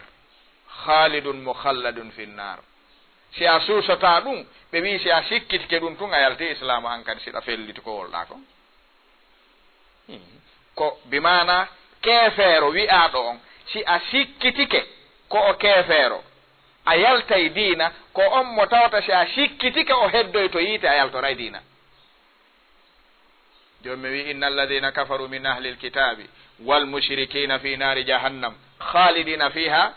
khalidun mukhalladun fi nnar si a suusata ɗum ɓe wi si a sikkitike ɗum tun a yalti islamu an kadi siɗa felliti ko wolɗa ko ko bimana keefeero wi'aɗo on si a sikkitike ko o keefeero a yaltay diina ko on mo tawta si a sikkitike o heddoy to yiite a yaltoray diina. jomi wi inna alladina kafaru min ahli lkitabi walmushrikina fi nari jahannam khalidina fiha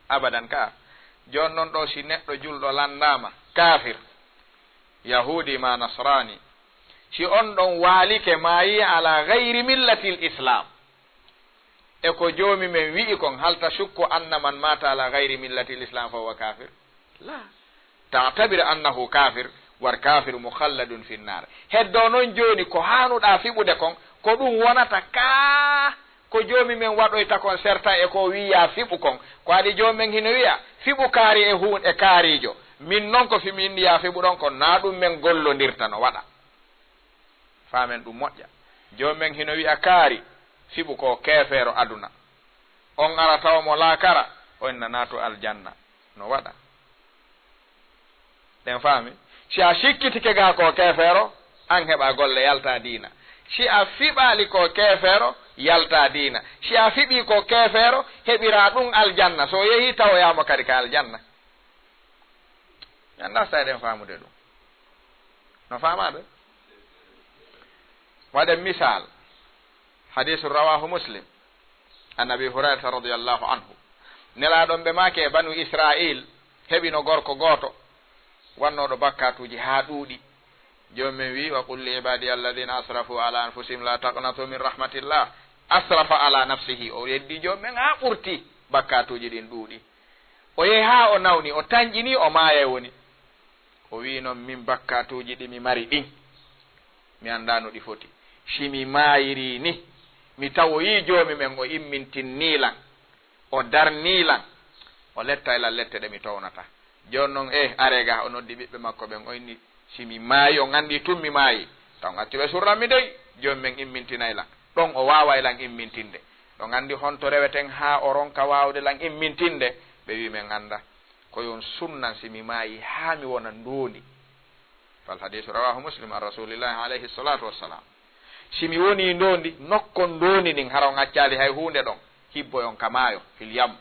abadan ka jon noon ɗo si neɗɗo julɗo landama kafir yahudi ma nasrani si on ɗon waalike maayi ala gayri millati l'islam e ko joomi men wi'i kon halta sukku anna man mata ala gayri millati l'islam fa huwa kafir la ta'tabir annahu kafir war kafiru mukhalladun fi nnar heddo noon joni ko hanuɗa fiɓude kon ko ɗum wonata ka ko joomi men waɗoyta kon serta e ko wiya fiɓu kon ko adi joomi men hino wiya fiɓu kaari e hunde kaarijo min noon ko fimin ya fiɓu ɗon kon na ɗum men gollodirta no waɗa famen ɗum moƴƴa. joomi men hino wiya kaari fiɓu ko keefeero aduna on ara taw mo laakara on nanato aljanna no waɗa ɗen faami si a sikkitike ga ko keefeero an heɓa golle yalta diina si a fiɓali ko keefeero yalta diina si a fiɓi ko keefeero heɓira ɗum aljanna so yehi tawoyamo kadi ka aljanna anda sa eɗen faamude ɗum no faamade waɗen misal hadisu rawahu muslim an abi hurairata radiallahu anhu nelaɗon ɓe make e banu israil heɓino gorko gooto wannoɗo bakkatuji ha ɗuuɗi joni min wi wa qul li ibadi alladina asrafu ala anfusihim la taqnatu min rahmatillah asrafa ala nafsihi o yeddi joni men ha ɓurti bakkatuji ɗin ɗuuɗi o yehi ha o nawni o tañƴini o maaya woni o wi noon min bakkatuji ɗi mi mari ɗin mi anda no ɗi foti simi maayiri ni mi tawoyi joomi men o immintinnilan o darnilan o letta ila lette ɗe mi townata joni noon arega o noddi ɓiɓɓe makko ɓen o inni simi maayi o gandi tummi maayi taw accuɓe surranmi dey joomi men immintinaylan ɗon o wawa ilan immintinde ɗo gandi honto reweten ha o ronka wawde lan immintinde ɓe wi men anda koyon sunnan simi maayi ha mi wona ndondi fal hadisu rawahu muslim an rasulillahi alayhi salatu wassalam simi woni ndondi nokkon ndondi ɗin hara on accali hay hunde ɗon hibboyon ka maayo fil yam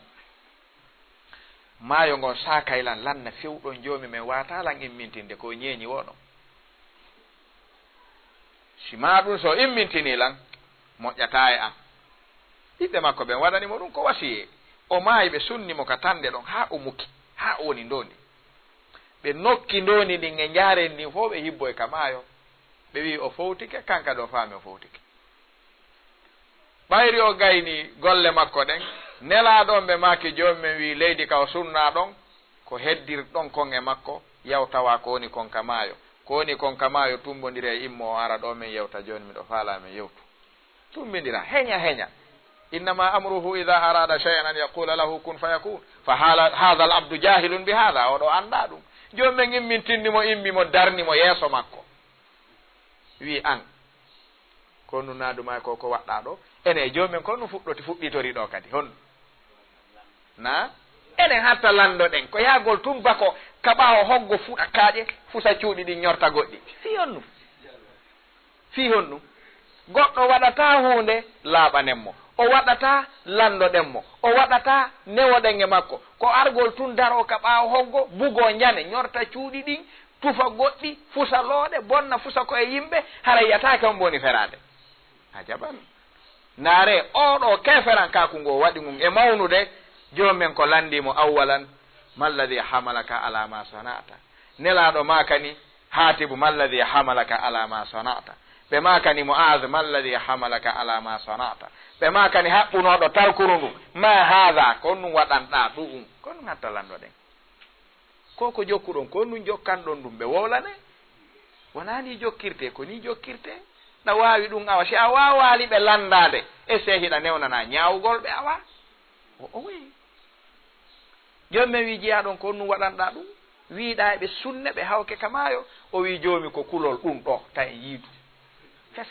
maayo ngon sakaylan lanna fewɗon joomi men watalan immintinde ko ñeeñi woɗo si ma ɗum so immintinilan moƴƴata e an ɓiɓɓe makko ɓen waɗanimo ɗum ko wasiye o maayi ɓe sunnimo ka tande ɗon ha o mukki ha o woni ndondi ɓe nokki ndondi ɗin e jaaren ndin fof ɓe hibboy ka maayo ɓe wi o fowtike kanka ɗo faami o fowtike ɓayri o gayni golle makko ɗen nelaɗon ɓe maki jomumen wi leydi ka o sunna ɗon ko heddirɗon kon e makko yawtawa ko woni kon ka maayo ko woni kon ka maayo tumbodira e immo o ara ɗo min yewta joni miɗo faalamin yewtu tumbidira heña innama amruhu ida arada shay'an an yaqula lahu kun fayakun fa hadha al abdu jahilun bi hadha oɗo anda ɗum jomumen immintindimo immimo darnimo yeeso makko wi an ko nu naduma ko waɗɗa ɗo ene jomumen ko nu fuɗɗitori ɗo kadi hon na enen hatta landoɗen ko yaagol tum bako kaɓawo hoggo fuɗa kaaƴe fusa cuuɗi ɗi ñorta goɗɗi fi honnu goɗɗo waɗata hunde laaɓanenmo o waɗata landoɗenmo o waɗata newoɗen e makko ko argol tun daro kaɓawo hoggo bugo ñane ñorta cuuɗi ɗin tufa goɗɗi fusa looɗe bonna fusa ko e yimɓe hara yiyatake on boni ferade a jaɓan naare oɗo keferan kaku ngo waɗi mum e mawnude jomumen ko landimo awwalan malladi hamalaka ala ma sanata nelaɗo makani hatibu malladi hamalaka ala ma sanata ɓe makani muaz malladi hamalaka ala ma sanata ɓe makani haɓɓunoɗo tarkuru ndu ma haha ko num waɗanɗa ɗum ko num hatta landoɗen koko jokkuɗon ko num jokkanɗon ɗum ɓe wowlane wonani jokkirte ko ni jokkirte ɗa wawi ɗum awa si a wawali ɓe landade e sehiɗa newnana ñawugol ɓe awa o wi jomumen wi jeeyaɗon ko num waɗanɗa ɗum wiiɗa eɓe sunne ɓe hawke kamayo o wi jomi ko kulol ɗum ɗo ta en yiidu hes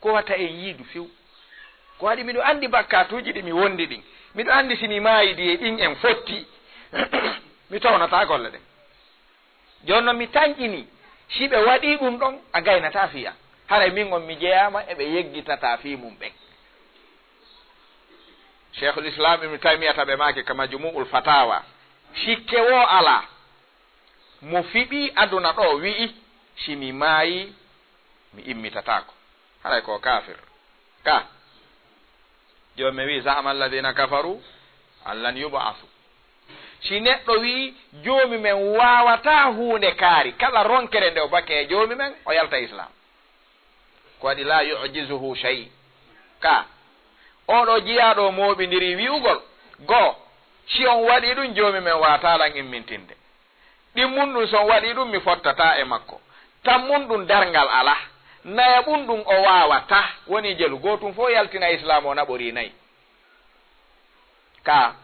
ko watta en yiidu few ko waɗi miɗo andi bakkatuji ɗi mi wondi ɗin miɗo andi simi mayidi e ɗin en fotti mi townata golle ɗen joni noon mi tañƴini si ɓe waɗi ɗum ɗon a gaynata fiya haray min on mi jeeyama eɓe yeggitata fi mum ɓen cheikhul islam ibnu taymiyata ɓe maki ka majmu'ul fatawa sikke wo ala mo fiɓi aduna ɗo wi'i simi maayi mi immitatako haray ko kafir ka joni mi wi za'ama alladina kafaru allan yub'athu si neɗɗo wi joomi men wawata hunde kaari kala ronkere nde o bakke e joomi men o yalta islam ko waɗi la yu'jizuhu shay ka oɗo jiyaɗo moɓidiri wi'ugol goo si on waɗi ɗum joomi men watalan immintinde ɗimmun ɗum son waɗi ɗum mi fottata e makko tammun ɗum dargal ala naya ɓum ɗum o wawata woni jelu gotum fo yaltina islam o naɓori nayyi ka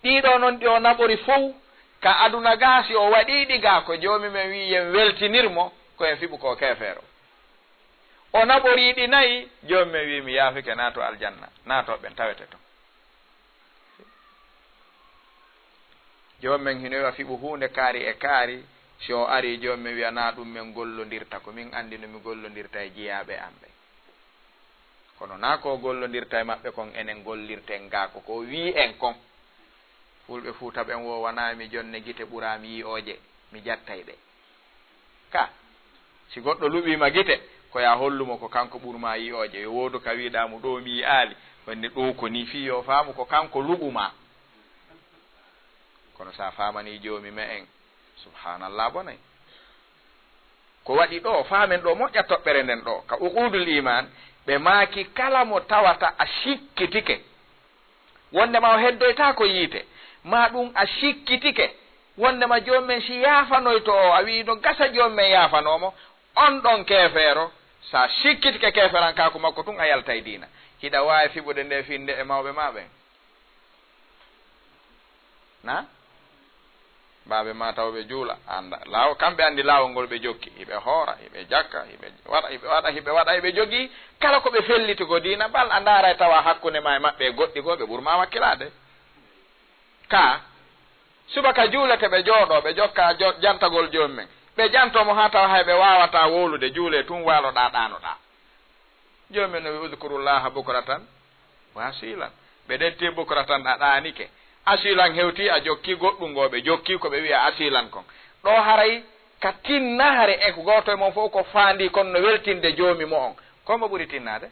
ɗiɗo noon ɗi o naɓori fof ka aduna gaasi o waɗiɗi ga ko joomi men wi yen weltinirmo koyen fiɓu ko kefeero o naɓoriɗi nayyi joomi men wi mi yaafike naato aljanna naatoɓen tawete ton joomi men hinowa fiɓu hunde kaari e kaari si o ari joomi men wiya na ɗum men gollodirta ko min andi no mi gollodirta e jiyaɓe am ɓe kono na ko gollodirta e maɓɓe kon enen gollirten ga ko wi en kon fulɓe fuuta ɓen wo wanami jonne gite ɓurami yi'oje mi jattay ɗe ka si goɗɗo luɓima gite ko ya hollumo ko kanko ɓurma yi'oje yo wodu ka wiɗamo ɗo mi yi'ali wonde ɗo ko ni fi yo faamu ko kanko luɓuma kono sa famani joomi me en subhanallah bonay ko waɗi ɗo famen ɗo moƴƴa toɓɓere nden ɗo ka uqudul iman ɓe maaki kala mo tawata a sikkitike wondema o heddoyta ko yiite ma ɗum a sikkitike wondema jomumen si yafanoyto o a wi no gasa jomumen yafanomo on ɗon kefeero sa sikkitike keferan kako makko tun a yaltay dina hiɗa wawi fiɓude nde finde e mawɓe ma ɓen na baɓe ma tawɓe juula anda law kamɓe andi lawol ngol ɓe jokki hiɓe hoora hiɓe jakka hiɓe waɗa hiɓe jogui kala koɓe felliti ko dina bal a ndaara tawa hakkude ma e maɓɓe e goɗɗi ko ɓe ɓurma wakkilade ka subaka juulete ɓe jooɗo ɓe jokka jantagol jomumen ɓe jantomo ha tawa hay ɓe wawata wolude juule tun waloɗa ɗanoɗa jomumen no wi udkurullaha bukratan wa asilan ɓe ɗetti bukratan a ɗanike asilan hewti a jokki goɗɗum ngo ɓe jokki ko ɓe wiya asilan kon ɗo haray ka tinnare e ko goto e mon fof ko faandi kono no weltinde joomi mo on komo ɓuri tinnade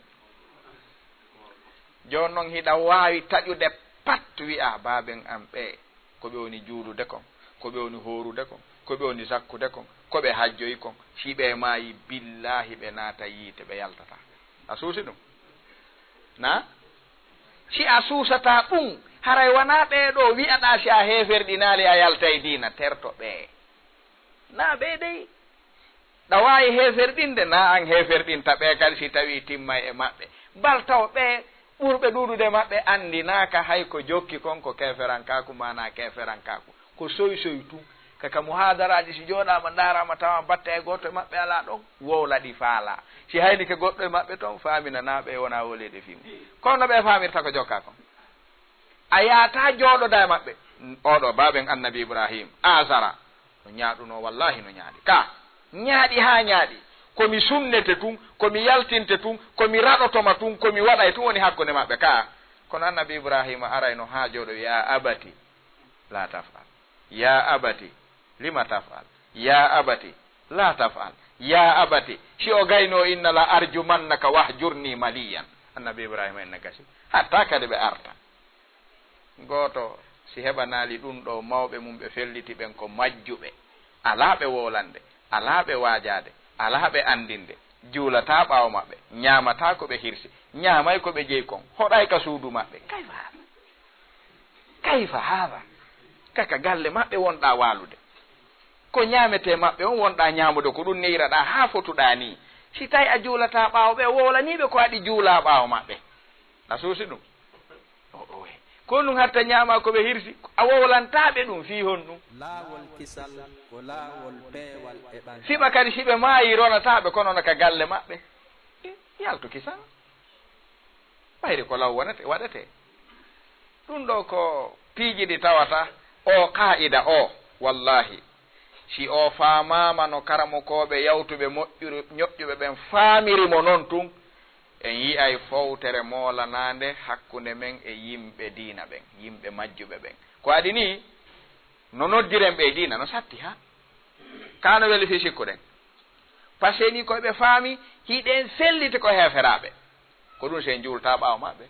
joni noon hiɗa wawi taƴude pat wi'a baben am ɓe koɓe woni juulude kon koɓe woni horude kon koɓe woni zakkude kon koɓe hajjoyi kon si ɓe maayi billahi ɓe naata yiite ɓe yaltata a suusi ɗum na si a suusata ɗum haray wona ɓeeɗo wi'aɗa si a heeferɗinaali a yaltay diina terto ɓee na ɓee dey ɗa waawi heeferɗinde na an heeferɗinta ɓee kadi si tawii timmay e maɓɓe bal taw ɓee ɓurɓe ɗuuɗude maɓɓe anndinaaka hay ko jokki kon ko keeferankaaku mana keeferankaaku ko soy soy tun kaka muhadaraji si jooɗaama ndaaraama tawa batte e goɗɗo e maɓɓe alaa ɗon wowlaɗi faala si hayni ke goɗɗo e maɓɓe toon faaminanaaɓe wonaa woliide fimu kono ɓe faamirta ko jokkaa kon a yaataa jooɗoda e maɓɓe oɗo baaɓen annabi ibrahim asara no ñaaɗunoo wallahi no ñaaɗi ka ñaaɗi haa ñaaɗi komi sunnete tun komi yaltinte tun komi raɗotoma tun komi waɗa e tun woni hakkunde maɓɓe ka kono annabi ibrahima arayno haa jooɗo ya abati la tafal ya abati lima tafal ya abati la tafal ya abati si o gayno inna la arjumannaka wahjurni maliyan annabi ibrahima en gasi hatta kadi ɓe arta gooto si heɓanaali ɗum ɗo mawɓe mum ɓe felliti ɓen ko majjuɓe alaa ɓe wolande alaa ɓe waajaade alaa ɓe anndinde juulataa ɓaawo maɓɓe ñaamataa ko ɓe hirsi ñaamay ko ɓe jeyi kon hoɗay ka suudu maɓɓe kayfa haada kaka galle maɓɓe wonɗaa waalude ko ñaametee maɓɓe on wonɗaa ñaamude ko ɗum neyraɗaa haa fotuɗaa nii si tawi a juulataa ɓaawo ɓe wowlaniiɓe ko waɗi juulaa ɓaawo maɓɓe a suusi ɗum ko ɗum hatta ñaama ko ɓe hirsi a wowlantaaɓe ɗum fii hon ɗum laawol kisal ko laawol peewal e ɓan siɓa kadi si ɓe maayi ronataaɓe kono no ka galle maɓɓe yaltu kisal ɓayri ko law waɗetee ɗum ɗo ko piiji ɗi tawata o qaa'ida o wallahi si o faamaama no karamokooɓe yawtuɓe ñoƴƴuɓe ɓen faamirimo noon tun en yiyay fowtere moolanaande hakkunde men e yimɓe diina ɓen yimɓe majjuɓe ɓen ko adi ni no noddiren ɓe diina no satti ha kano weli fi sikkuɗen par ce que ni koyeɓe faami hiɗen sellite ko heeferaaɓe ko ɗum sen juulta ɓaawo maɓɓe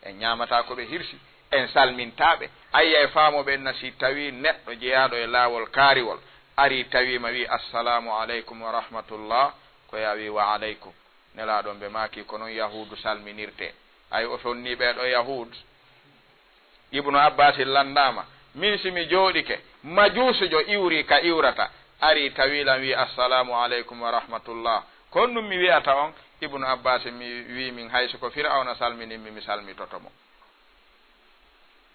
en ñaamata ko ɓe hirsi en salmintaaɓe ayya e faamoɓen na si tawi neɗɗo jeyaaɗo e laawol kaariwol ari tawima wi assalamu aleykum wa rahmatullah ko ya wi wa aleykum nelaaɗon ɓe maaki ko noon yahudu salminirte ay o fonni ɓeeɗo yahud ibnu abbas landama min simi jooɗike majusujo iwri ka iwrata ari tawilan wi assalamu aleykum wa rahmatullah kon ɗum mi wiyata on ibnu abbas mi wi min hayso ko fir'auna salmininmi mi salmitotomo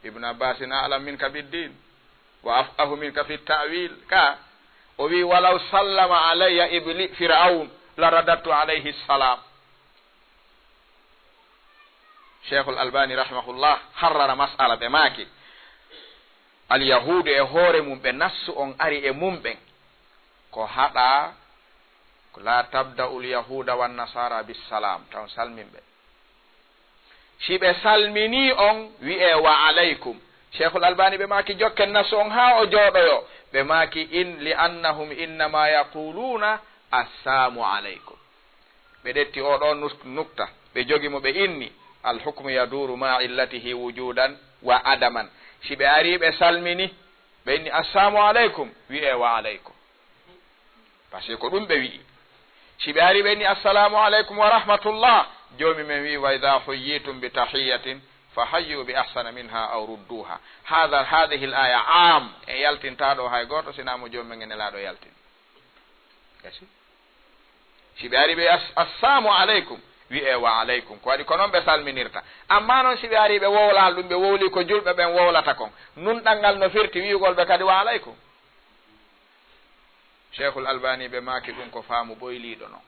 ibnu abbas na alam min ka biddin wa afahu min ka fi ta'wil ka o wi walaw sallama alayya fir'aun la radattu alayhi salam cheikhul albani rahimahullah harrara mas'ala ɓe maaki alyahudu e hoore mum ɓe nassu on ari e mum ɓen ko haɗa la tabda'u lyahuda wannasara bisalam taw salminɓe si ɓe salmini on wi'e wa aleykum cheikhul albani ɓe maaki jokken nassu on ha o jooɗoyo ɓe maaki in li annahum innama yaquluna assalamu aleykum ɓe ɗetti oɗo nukta ɓe jogimo ɓe inni alhukmu yaduru ma illatihi wujudan wa adaman si ɓe ari ɓe salmini ɓe inni assalamu aleykum wi'e wa aleykum par ce que ko ɗum ɓe wi'i si ɓe ari ɓe inni assalamu aleykum wa rahmatullah joomi men wi wa ida huyyitum bi tahiyatin fa hayyu bi ahsana minha aw rudduha hadihi l aya am e yaltintaɗo hay goto sinamo joomi men enelaɗo yaltin gasi si ɓe ari ɓe assalamu aleykum wi'e wa aleykum ko waɗi ko noon ɓe salminirta amma noon si ɓe ari ɓe wowlal ɗum ɓe wowli ko julɓe ɓen wowlata kon nun ɗanngal no firti wi'ugol ɓe kadi wa aleykum cheikhul albani ɓe maaki ɗum ko faamu ɓoyliɗo noon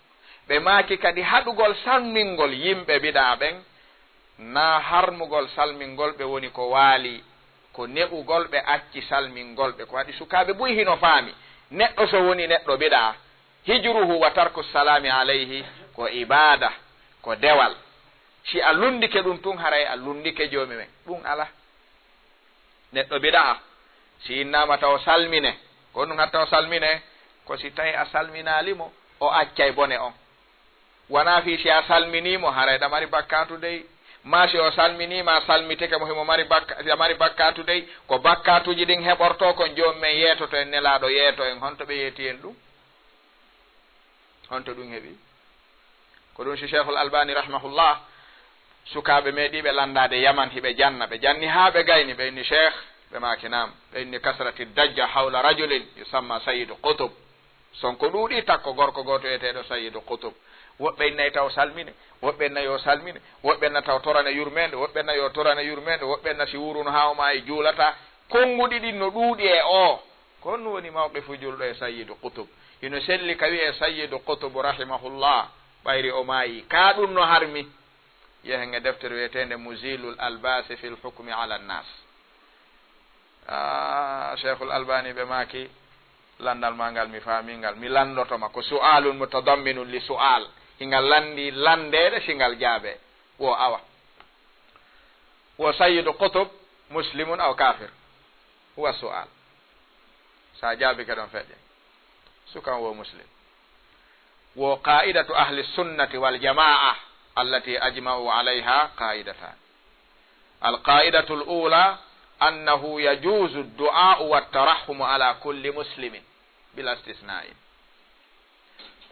ɓe maaki kadi haɗugol salmingol yimɓe biɗa ɓen na harmugol salmingol ɓe woni ko waali ko neɓugol ɓe acci salmingol ɓe ko waɗi sukaaɓe ɓuy hino faami neɗɗo so woni neɗɗo biɗa hijruhu wa tarku salami alayhi ko ibada ko dewal si a lundike ɗum tun haray a lundike joomi men ɗum ala neɗɗo biɗa si innama taw salmine ko ɗum hatta o salmine ko si tawi a salminalimo o accay bone on wona fi si a salminimo haray ɗa mari bakkatu dey ma si o salminima salmitike mo himo mari bakkatu dey ko bakkatuji ɗin heɓorto kon joomi men yeetoto en nelaɗo yeeto en honto ɓe yeeti en ɗum honto ɗum heeɓi ko ɗum si cheikhul albani rahimahullah sukaɓe meeɗiɓe landade yaman hiɓe janna ɓe janni ha ɓe gayni ɓe inni cheikh ɓe makinam ɓe inni kasrati dajja hawla rajulin yusamma sayidu qutub sonko ɗuuɗi takko gorko goto wiyeteɗo sayidu qutub woɓɓe innayi taw salmine woɓɓe nayi o salmine woɓɓe na taw torane yurmede woɓɓe nayi o torane yurmede woɓɓe na si wuruno hawma e juulata konguɗi ɗin no ɗuuɗi e o ko honno woni mawqifu julɗo e sayidu qutub ino selli ka wiye sayidu qutub rahimahullah ɓayri o maayi ka ɗum no harmi yehen e deftere wiyetende musilul albasi fi lhukmi ala nnas cheikhul albani ɓe maaki landal ma ngal mi faamingal mi landotoma ko su'alun mutadamminun li su'al hingal landi landede singal jaabe wo awa wo sayidu qutub muslimun aw kafir huwa su'al sa jaabi ke ɗon feƴƴe sukan wo muslim wo qa'idatu ahli sunnati wal jama'a allati ajma'u alayha qa'idatan القاعدة الأولى أنه يجوز الدعاء والترحم على كل مسلم بلا استثناء.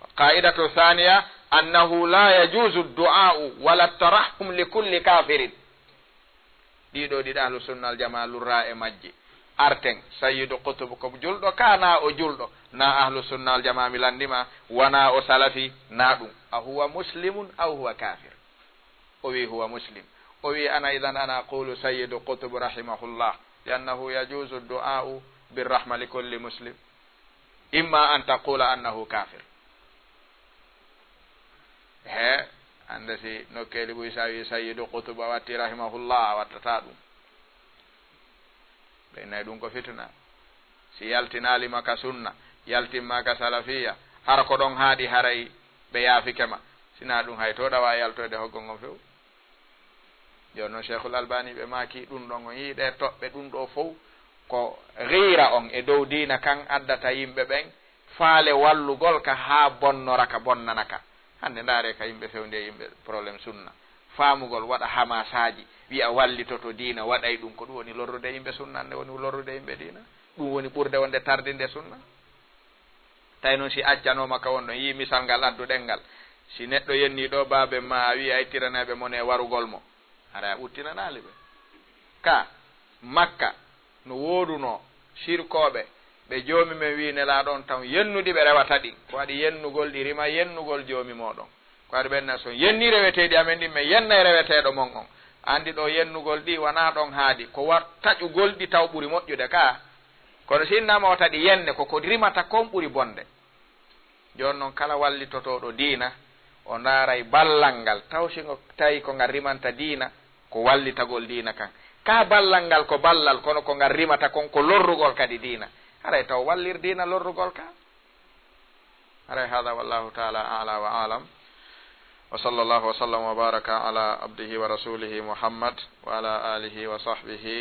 القاعدة الثانية أنه لا يجوز الدعاء ولا الترحم لكل كافر. دي أهل السنة الجماعة للراء مجي أرتن سيد قطب كم جلدو كانا أو جلدو نا أهل السنة الجماعة ملاندما ونا أو سلفي نادو أهو مسلم أو هو كافر أوي هو مسلم أوي أنا إذن أنا أقول سيد قطب رحمه الله لأنه يجوز الدعاء بالرحمة لكل مسلم إما أن تقول أنه كافر he anda si nokkeli buy sawi sayyidu qutuba watti rahimahullah wattata ɗum ɓeynay ɗum ko fitna si yaltinali maka sunna yaltinmaka salafiya hara ko ɗon haaɗi haray ɓe yaafikema sina ɗum hay to ɗawa yaltode hoggol ngon few joni noon cheikhul albani ɓe maaki ɗum ɗon on yiiɗe toɓɓe ɗum ɗo fof ko ghira on e dow dina kan addata yimɓe ɓen faale wallugol ka ha bonnoraka bonnanaka hande ndaare ka yimɓe fewde yimɓe probléme sunna faamugol waɗa hamasaji wiya wallitoto diina waɗay ɗum ko ɗum woni lorrude yimɓe sunna nde woni lorrude yimɓe diina ɗum woni ɓurde wonde tardinde sunna tawi noon si accanoma ka won ɗon yi misal ngal adduɗen ngal si neɗɗo yenni ɗo baabe ma a wiya ittiraneɓe mon e warugol mo ara uttinanali ɓe ka makka no woduno sirkoɓe ɓe joomi men wi nela ɗon taw yennudi ɓe rewata ɗin ko waɗi yennugol ɗi rima yennugol joomi moɗon ko waɗi ɓenna son yenni reweteɗi amen ɗin mais yenna e reweteɗo mon on andi ɗo yennugol ɗi wona ɗon haadi ko wat taƴugol ɗi taw ɓuuri moƴƴude ka kono sinnama o taɗi yenne koko rimata kon ɓuuri bonde joni noon kala wallitotoɗo diina o ndaaray ballal ngal taw singo tawi ko ngal rimanta diina ko wallitagol diina kan ka ballal ngal ko ballal kono ko ngal rimata kon ko lorrugol kadi diina haray taw wallir diina lorrugol ka haray hada wallahu taala ala wa alam wa sallallahu wa sallam wa baraka ala abdihi wa rasulihi muhammad wa ala alihi wa sahbihi